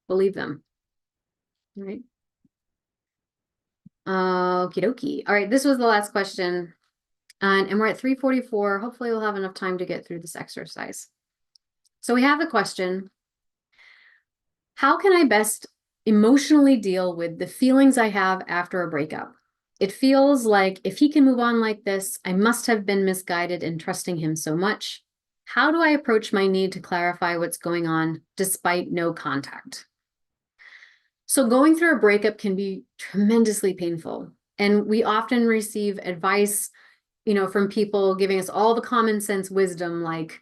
Believe them, right? Okie dokie. All right, this was the last question. And we're at 3:44. Hopefully we'll have enough time to get through this exercise. So we have the question, how can I best emotionally deal with the feelings I have after a breakup? It feels like if he can move on like this, I must have been misguided in trusting him so much. How do I approach my need to clarify what's going on despite no contact? So going through a breakup can be tremendously painful. And we often receive advice, from people giving us all the common sense wisdom, like,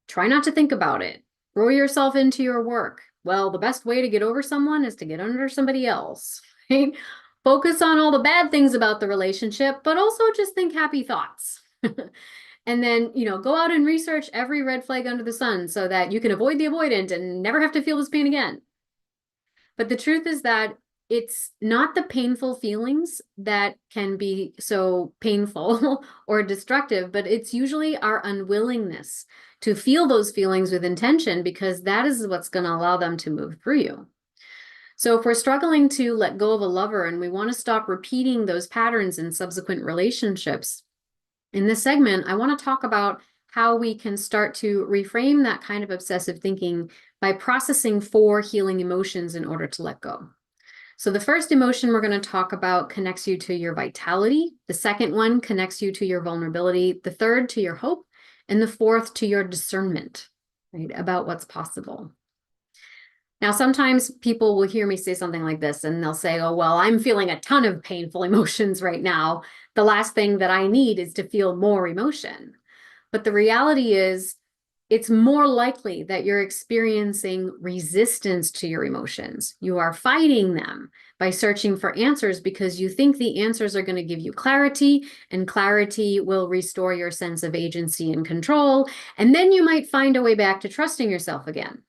try not to think about it. Throw yourself into your work. Well, the best way to get over someone is to get under somebody else, right? Focus on all the bad things about the relationship, but also just think happy thoughts. And then, go out and research every red flag under the sun so that you can avoid the avoidant and never have to feel this pain again. But the truth is that it's not the painful feelings that can be so painful or destructive, but it's usually our unwillingness to feel those feelings with intention, because that is what's going to allow them to move through you. So if we're struggling to let go of a lover and we want to stop repeating those patterns in subsequent relationships, in this segment, I want to talk about how we can start to reframe that kind of obsessive thinking by processing 4 healing emotions in order to let go. So the first emotion we're going to talk about connects you to your vitality. The second one connects you to your vulnerability. The third to your hope. And the fourth to your discernment, right, about what's possible. Now, sometimes people will hear me say something like this and they'll say, oh, well, I'm feeling a ton of painful emotions right now. The last thing that I need is to feel more emotion. But the reality is, it's more likely that you're experiencing resistance to your emotions. You are fighting them by searching for answers because you think the answers are going to give you clarity, and clarity will restore your sense of agency and control. And then you might find a way back to trusting yourself again.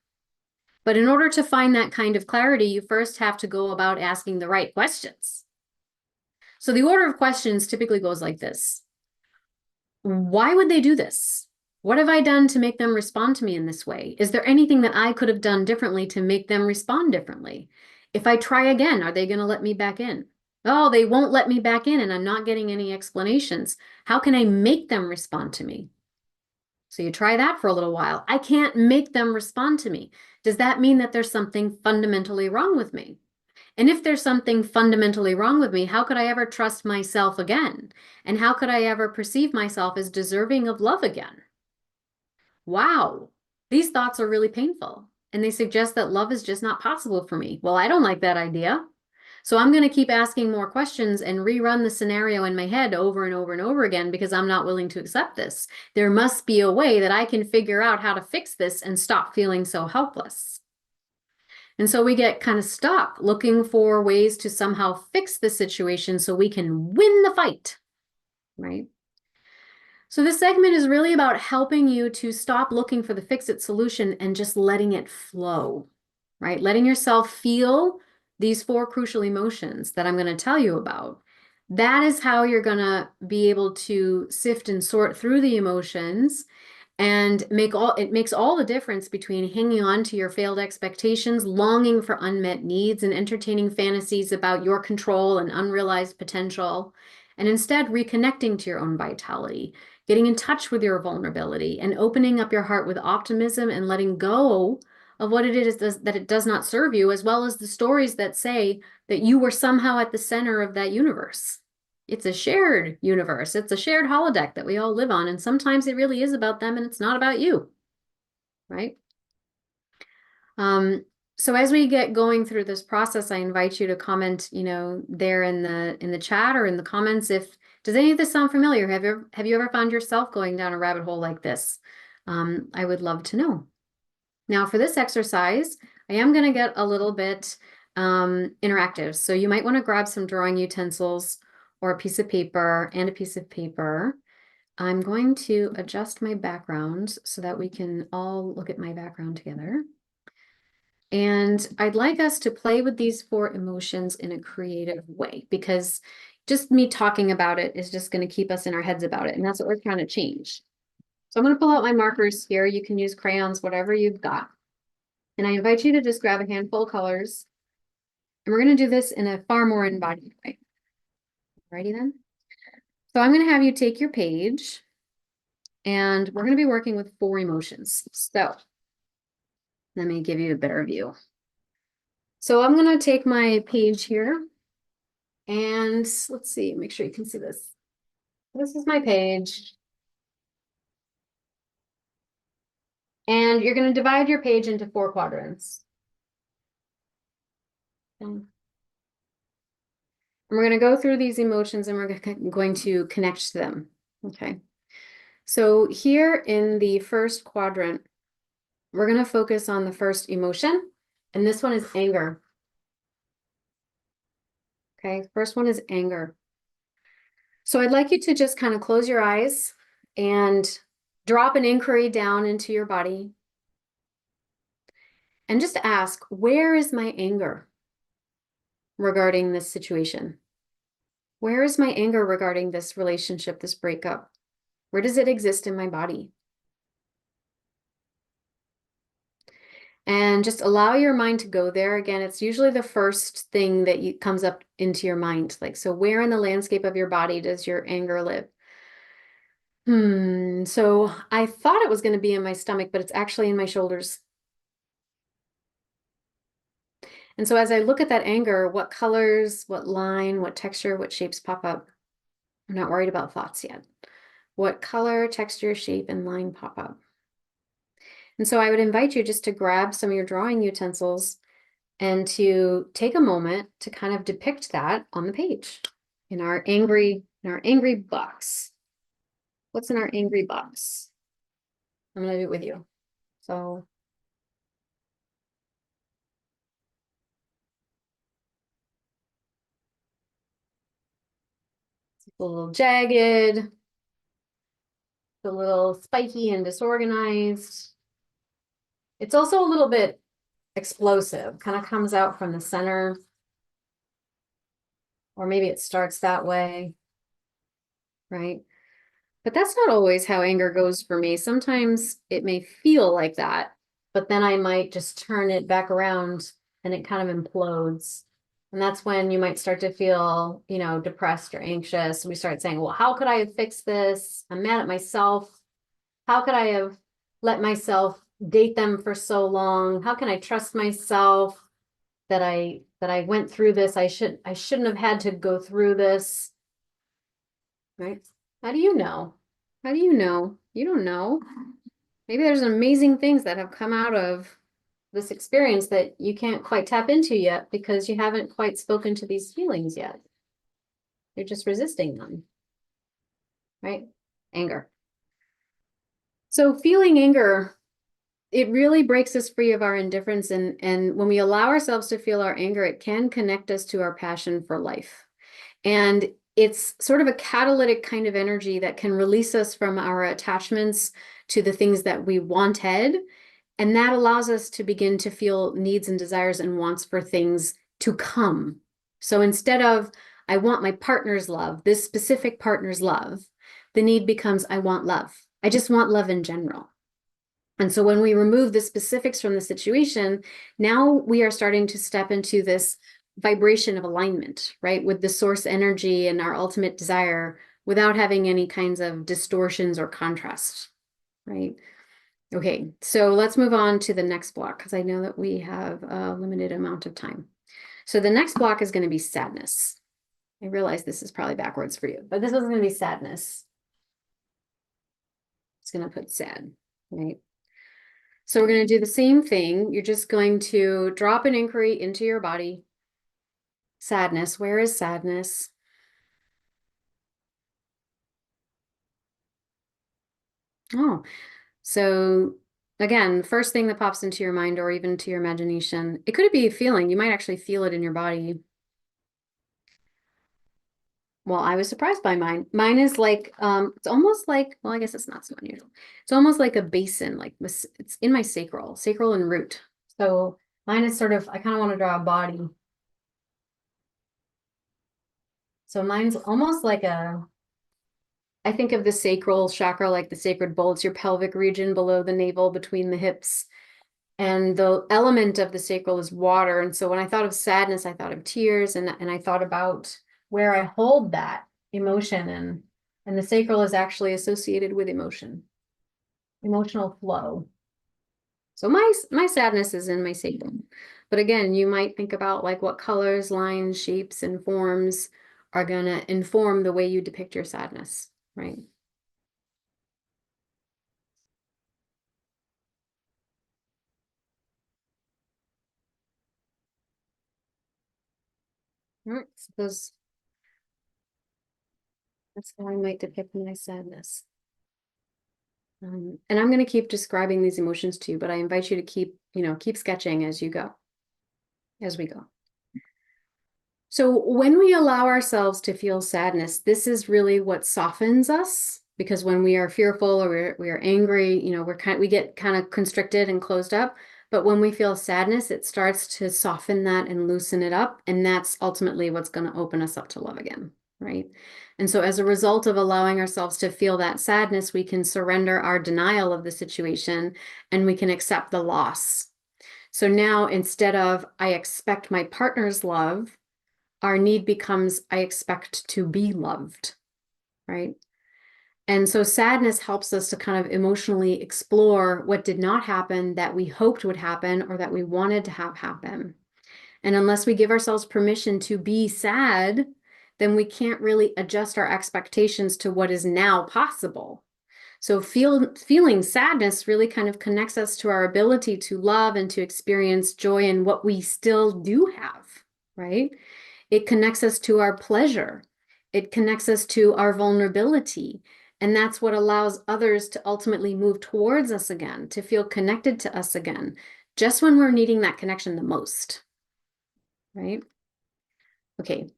But in order to find that kind of clarity, you first have to go about asking the right questions. So the order of questions typically goes like this. Why would they do this? What have I done to make them respond to me in this way? Is there anything that I could have done differently to make them respond differently? If I try again, are they going to let me back in? Oh, they won't let me back in and I'm not getting any explanations. How can I make them respond to me? So you try that for a little while. I can't make them respond to me. Does that mean that there's something fundamentally wrong with me? And if there's something fundamentally wrong with me, how could I ever trust myself again? And how could I ever perceive myself as deserving of love again? Wow, these thoughts are really painful. And they suggest that love is just not possible for me. Well, I don't like that idea. So I'm going to keep asking more questions and rerun the scenario in my head over and over and over again because I'm not willing to accept this. There must be a way that I can figure out how to fix this and stop feeling so helpless. And so we get kind of stuck looking for ways to somehow fix the situation so we can win the fight, right? So this segment is really about helping you to stop looking for the fix-it solution and just letting it flow, right? Letting yourself feel these 4 crucial emotions that I'm going to tell you about. That is how you're going to be able to sift and sort through the emotions and it makes all the difference between hanging on to your failed expectations, longing for unmet needs, and entertaining fantasies about your control and unrealized potential, and instead reconnecting to your own vitality, getting in touch with your vulnerability, and opening up your heart with optimism and letting go of what it is that it does not serve you, as well as the stories that say that you were somehow at the center of that universe. It's a shared universe. It's a shared holodeck that we all live on. And sometimes it really is about them and it's not about you, right? So as we get going through this process, I invite you to comment, there in the chat or in the comments does any of this sound familiar? Have you ever found yourself going down a rabbit hole like this? I would love to know. Now for this exercise, I am going to get a little bit interactive. So you might want to grab some drawing utensils or a piece of paper and a piece of paper. I'm going to adjust my background so that we can all look at my background together. And I'd like us to play with these 4 emotions in a creative way, because just me talking about it is just going to keep us in our heads about it. And that's what we're trying to change. So I'm going to pull out my markers here. You can use crayons, whatever you've got. And I invite you to just grab a handful of colors. And we're going to do this in a far more embodied way. Ready then? So I'm going to have you take your page and we're going to be working with 4 emotions. So let me give you a better view. So I'm going to take my page here and let's see, make sure you can see this. This is my page. And you're going to divide your page into 4 quadrants. And we're going to go through these emotions and we're going to connect to them. Okay. So here in the first quadrant, we're going to focus on the first emotion, and this one is anger. Okay, first one is anger. So I'd like you to just kind of close your eyes and drop an inquiry down into your body and just ask, where is my anger regarding this situation? Where is my anger regarding this relationship, this breakup? Where does it exist in my body? And just allow your mind to go there. Again, it's usually the first thing that comes up into your mind. Like, so where in the landscape of your body does your anger live? So I thought it was going to be in my stomach, but it's actually in my shoulders. And so as I look at that anger, what colors, what line, what texture, what shapes pop up? I'm not worried about thoughts yet. What color, texture, shape, and line pop up? And so I would invite you just to grab some of your drawing utensils and to take a moment to kind of depict that on the page in our angry box. What's in our angry box? I'm going to do it with you. So it's a little jagged, a little spiky and disorganized. It's also a little bit explosive, kind of comes out from the center, or maybe it starts that way, right? But that's not always how anger goes for me. Sometimes it may feel like that, but then I might just turn it back around and it kind of implodes. And that's when you might start to feel, depressed or anxious. We start saying, well, how could I have fixed this? I'm mad at myself. How could I have let myself date them for so long? How can I trust myself that I went through this? I shouldn't have had to go through this. Right? How do you know? How do you know? You don't know. Maybe there's amazing things that have come out of this experience that you can't quite tap into yet because you haven't quite spoken to these feelings yet. You're just resisting them, right? Anger. So feeling anger, it really breaks us free of our indifference. And when we allow ourselves to feel our anger, it can connect us to our passion for life. And it's sort of a catalytic kind of energy that can release us from our attachments to the things that we wanted. And that allows us to begin to feel needs and desires and wants for things to come. So instead of, I want my partner's love, this specific partner's love, the need becomes, I want love. I just want love in general. And so when we remove the specifics from the situation, now we are starting to step into this vibration of alignment, right, with the source energy and our ultimate desire without having any kinds of distortions or contrast, right? Okay, so let's move on to the next block because I know that we have a limited amount of time. So the next block is going to be sadness. I realize this is probably backwards for you, but this is going to be sadness. It's going to put sad, right? So we're going to do the same thing. You're just going to drop an inquiry into your body. Sadness. Where is sadness? Oh, so again, first thing that pops into your mind or even to your imagination, it could be a feeling. You might actually feel it in your body. Well, I was surprised by mine. Mine is like, it's almost like, well, I guess it's not so unusual. It's almost like a basin, like this, it's in my sacral and root. So mine is sort of, I kind of want to draw a body. So mine's almost like I think of the sacral chakra like the sacred bowl. It's your pelvic region below the navel, between the hips. And the element of the sacral is water. And so when I thought of sadness, I thought of tears, and I thought about where I hold that emotion, and the sacral is actually associated with emotion, emotional flow. So my sadness is in my sacral. But again, you might think about like what colors, lines, shapes, and forms are going to inform the way you depict your sadness, right? Suppose that's how I might depict my sadness. And I'm going to keep describing these emotions too, but I invite you to keep sketching as you go, as we go. So when we allow ourselves to feel sadness, this is really what softens us, because when we are fearful or we are angry, we get kind of constricted and closed up. But when we feel sadness, it starts to soften that and loosen it up. And that's ultimately what's going to open us up to love again, right? And so as a result of allowing ourselves to feel that sadness, we can surrender our denial of the situation and we can accept the loss. So now instead of, I expect my partner's love, our need becomes, I expect to be loved, right? And so sadness helps us to kind of emotionally explore what did not happen that we hoped would happen or that we wanted to have happen. And unless we give ourselves permission to be sad, then we can't really adjust our expectations to what is now possible. So feeling sadness really kind of connects us to our ability to love and to experience joy in what we still do have, right? It connects us to our pleasure. It connects us to our vulnerability. And that's what allows others to ultimately move towards us again, to feel connected to us again, just when we're needing that connection the most, right? Okay.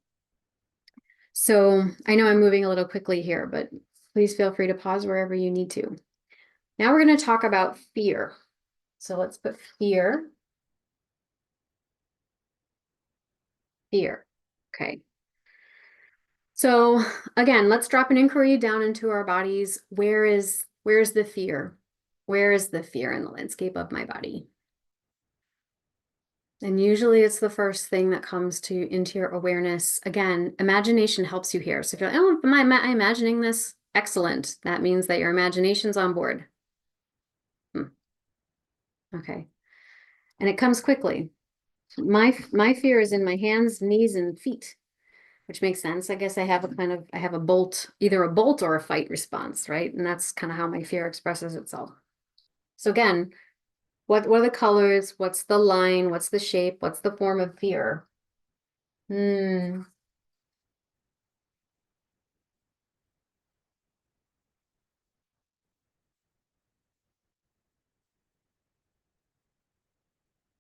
So I know I'm moving a little quickly here, but please feel free to pause wherever you need to. Now we're going to talk about fear. So let's put fear. Fear. Okay. So again, let's drop an inquiry down into our bodies. Where's the fear? Where is the fear in the landscape of my body? And usually it's the first thing that comes into your awareness. Again, imagination helps you here. So if you're like, oh, am I imagining this? Excellent. That means that your imagination's on board. Okay. And it comes quickly. My fear is in my hands, knees, and feet, which makes sense. I guess I have a bolt, either a bolt or a fight response, right? And that's kind of how my fear expresses itself. So again, what are the colors? What's the line? What's the shape? What's the form of fear? Hmm.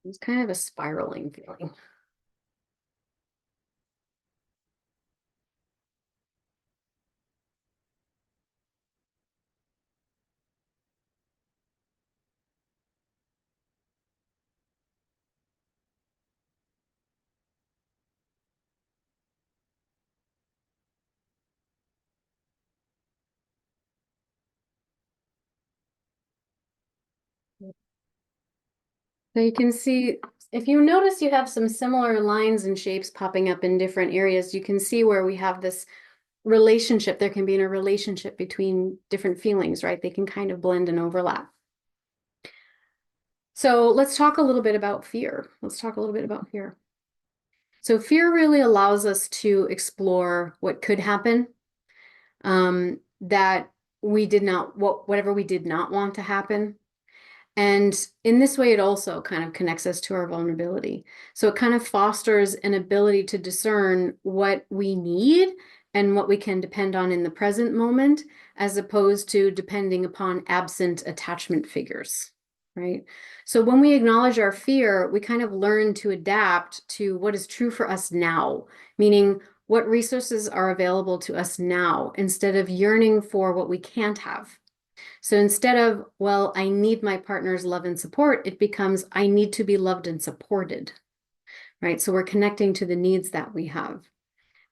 It's kind of a spiraling feeling. So you can see, if you notice, you have some similar lines and shapes popping up in different areas. You can see where we have this relationship. There can be a relationship between different feelings, right? They can kind of blend and overlap. So let's talk a little bit about fear. Let's talk a little bit about fear. So fear really allows us to explore what could happen, that we did not, whatever we did not want to happen. And in this way, it also kind of connects us to our vulnerability. So it kind of fosters an ability to discern what we need and what we can depend on in the present moment, as opposed to depending upon absent attachment figures, right? So when we acknowledge our fear, we kind of learn to adapt to what is true for us now, meaning what resources are available to us now, instead of yearning for what we can't have. So instead of, well, I need my partner's love and support, it becomes, I need to be loved and supported, right? So we're connecting to the needs that we have.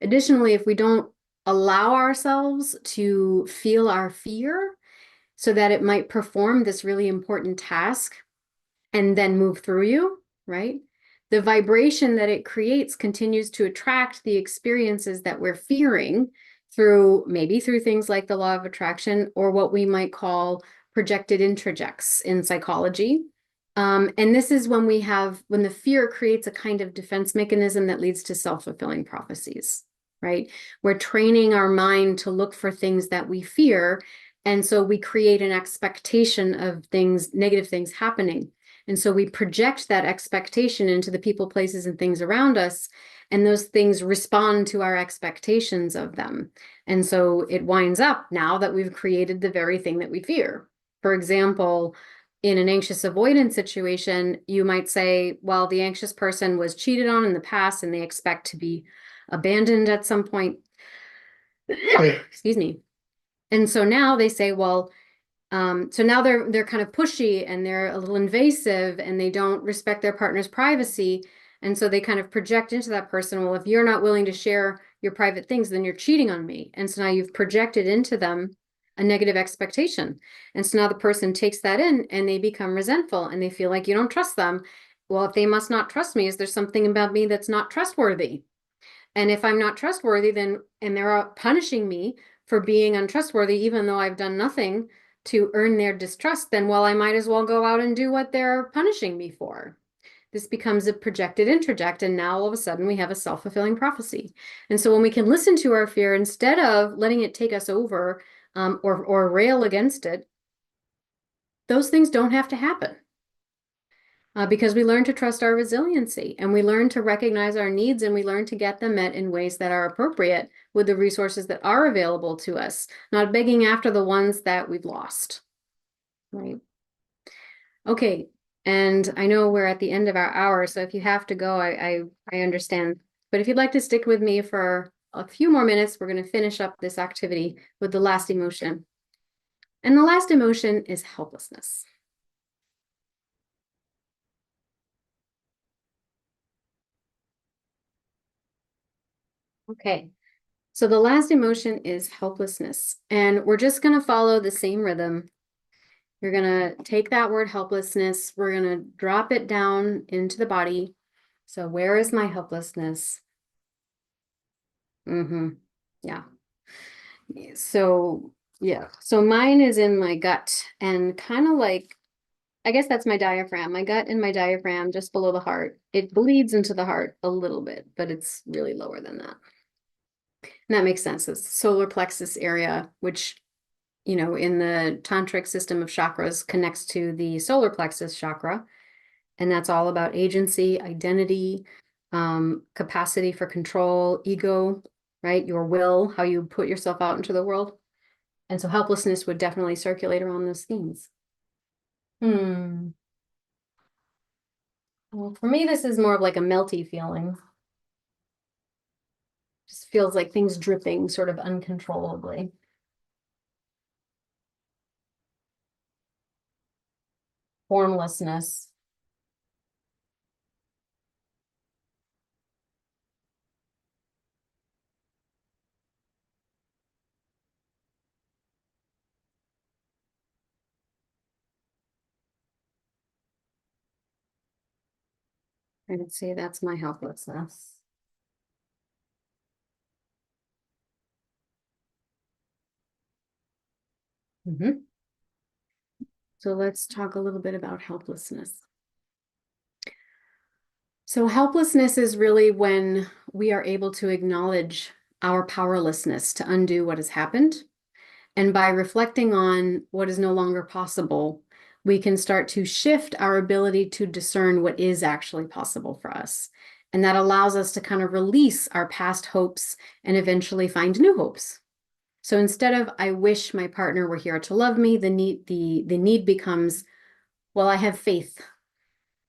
Additionally, if we don't allow ourselves to feel our fear so that it might perform this really important task and then move through you, right? The vibration that it creates continues to attract the experiences that we're fearing maybe through things like the law of attraction, or what we might call projected introjects in psychology. And this is when when the fear creates a kind of defense mechanism that leads to self-fulfilling prophecies, right? We're training our mind to look for things that we fear. And so we create an expectation of negative things happening. And so we project that expectation into the people, places, and things around us, and those things respond to our expectations of them. And so it winds up now that we've created the very thing that we fear. For example, in an anxious-avoidant situation, you might say, well, the anxious person was cheated on in the past and they expect to be abandoned at some point. Excuse me. And so now they say, well, so now they're kind of pushy and they're a little invasive and they don't respect their partner's privacy. And so they kind of project into that person, well, if you're not willing to share your private things, then you're cheating on me. And so now you've projected into them a negative expectation. And so now the person takes that in and they become resentful and they feel like you don't trust them. Well, if they must not trust me, is there something about me that's not trustworthy? And if I'm not trustworthy, and they're punishing me for being untrustworthy, even though I've done nothing to earn their distrust, then, well, I might as well go out and do what they're punishing me for. this becomes a projected introject, and now all of a sudden we have a self-fulfilling prophecy. And so when we can listen to our fear instead of letting it take us over, or rail against it, those things don't have to happen. Because we learn to trust our resiliency, and we learn to recognize our needs, and we learn to get them met in ways that are appropriate with the resources that are available to us, not begging after the ones that we've lost, right? Okay, and I know we're at the end of our hour, so if you have to go, I understand. But if you'd like to stick with me for a few more minutes, we're going to finish up this activity with the last emotion. And the last emotion is helplessness. Okay, so the last emotion is helplessness, and we're just going to follow the same rhythm. You're going to take that word helplessness, we're going to drop it down into the body. So where is my helplessness? Yeah. So yeah, so mine is in my gut, and kind of like, I guess that's my diaphragm. My gut and my diaphragm just below the heart. It bleeds into the heart a little bit, but it's really lower than that. And that makes sense. It's the solar plexus area, which, in the tantric system of chakras connects to the solar plexus chakra. And that's all about agency, identity, capacity for control, ego, right? Your will, how you put yourself out into the world. And so helplessness would definitely circulate around those themes. Well, for me, this is more of like a melty feeling. Just feels like things dripping sort of uncontrollably. Formlessness. I would say that's my helplessness. So let's talk a little bit about helplessness. So helplessness is really when we are able to acknowledge our powerlessness to undo what has happened. And by reflecting on what is no longer possible, we can start to shift our ability to discern what is actually possible for us. And that allows us to kind of release our past hopes and eventually find new hopes. So instead of, I wish my partner were here to love me, the need becomes, well, I have faith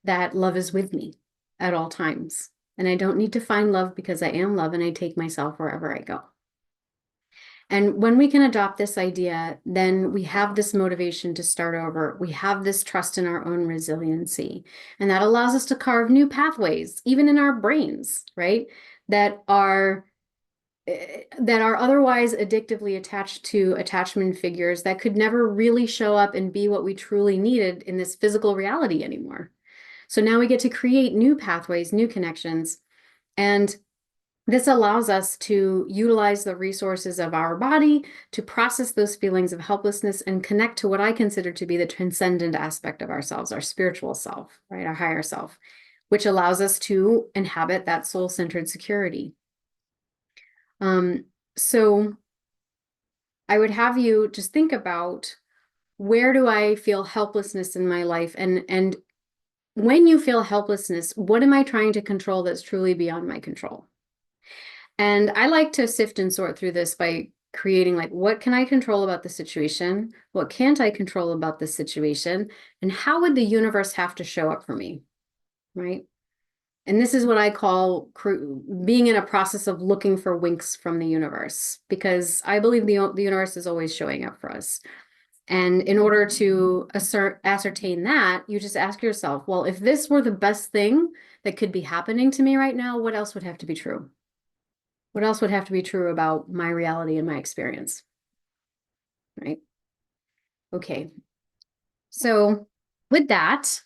that love is with me at all times. And I don't need to find love because I am love, and I take myself wherever I go. And when we can adopt this idea, then we have this motivation to start over. We have this trust in our own resiliency. And that allows us to carve new pathways, even in our brains, right? That are otherwise addictively attached to attachment figures that could never really show up and be what we truly needed in this physical reality anymore. So now we get to create new pathways, new connections. And this allows us to utilize the resources of our body to process those feelings of helplessness and connect to what I consider to be the transcendent aspect of ourselves, our spiritual self, right? Our higher self, which allows us to inhabit that soul-centered security. So I would have you just think about, where do I feel helplessness in my life? And when you feel helplessness, what am I trying to control that's truly beyond my control? And I like to sift and sort through this by creating, like, what can I control about the situation? What can't I control about the situation? And how would the universe have to show up for me, right? And this is what I call being in a process of looking for winks from the universe, because I believe the universe is always showing up for us. And in order to ascertain that, you just ask yourself, well, if this were the best thing that could be happening to me right now, what else would have to be true? What else would have to be true about my reality and my experience? Right? Okay. So with that,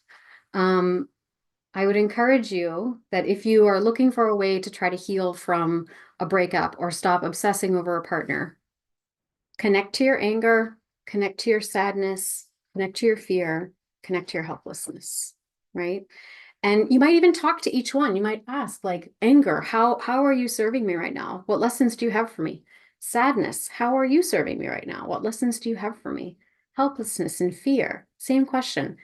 I would encourage you that if you are looking for a way to try to heal from a breakup or stop obsessing over a partner, connect to your anger, connect to your sadness, connect to your fear, connect to your helplessness, right? And you might even talk to each one. You might ask, like, anger, how are you serving me right now? What lessons do you have for me? Sadness, how are you serving me right now? What lessons do you have for me? Helplessness and fear, same question.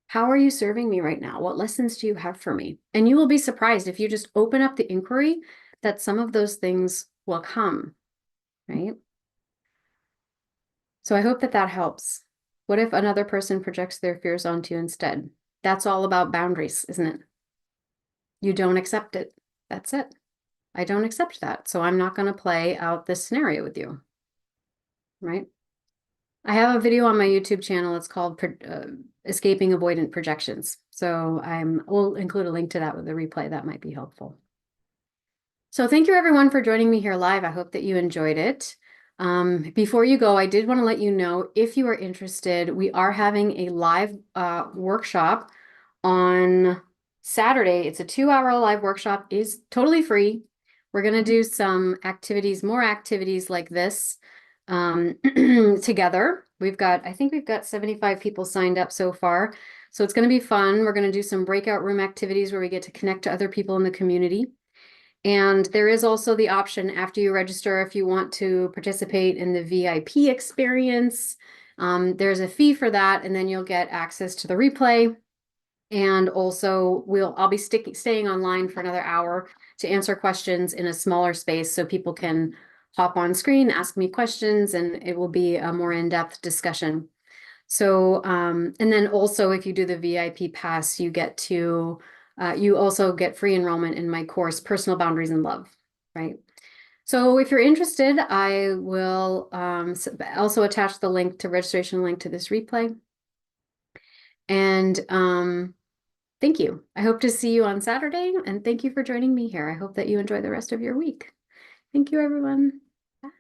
How are you serving me right now? What lessons do you have for me? And you will be surprised if you just open up the inquiry that some of those things will come, right? So I hope that that helps. What if another person projects their fears onto you instead? That's all about boundaries, isn't it? You don't accept it. That's it. I don't accept that. So I'm not going to play out this scenario with you, right? I have a video on my YouTube channel. It's called Escaping Avoidant Projections. So we'll include a link to that with the replay. That might be helpful. So thank you everyone for joining me here live. I hope that you enjoyed it. Before you go, I did want to let you know, if you are interested, we are having a live workshop on Saturday. It's a 2-hour live workshop, is totally free. We're going to do some activities, more activities like this together. I think we've got 75 people signed up so far. So it's going to be fun. We're going to do some breakout room activities where we get to connect to other people in the community. And there is also the option after you register, if you want to participate in the VIP experience, there's a fee for that, and then you'll get access to the replay. And also I'll be staying online for another hour to answer questions in a smaller space so people can hop on screen, ask me questions, and it will be a more in-depth discussion. So, and then also if you do the VIP pass, you also get free enrollment in my course, Personal Boundaries in Love, right? So if you're interested, I will also attach the link to registration link to this replay. And thank you. I hope to see you on Saturday, and thank you for joining me here. I hope that you enjoy the rest of your week. Thank you, everyone. Bye.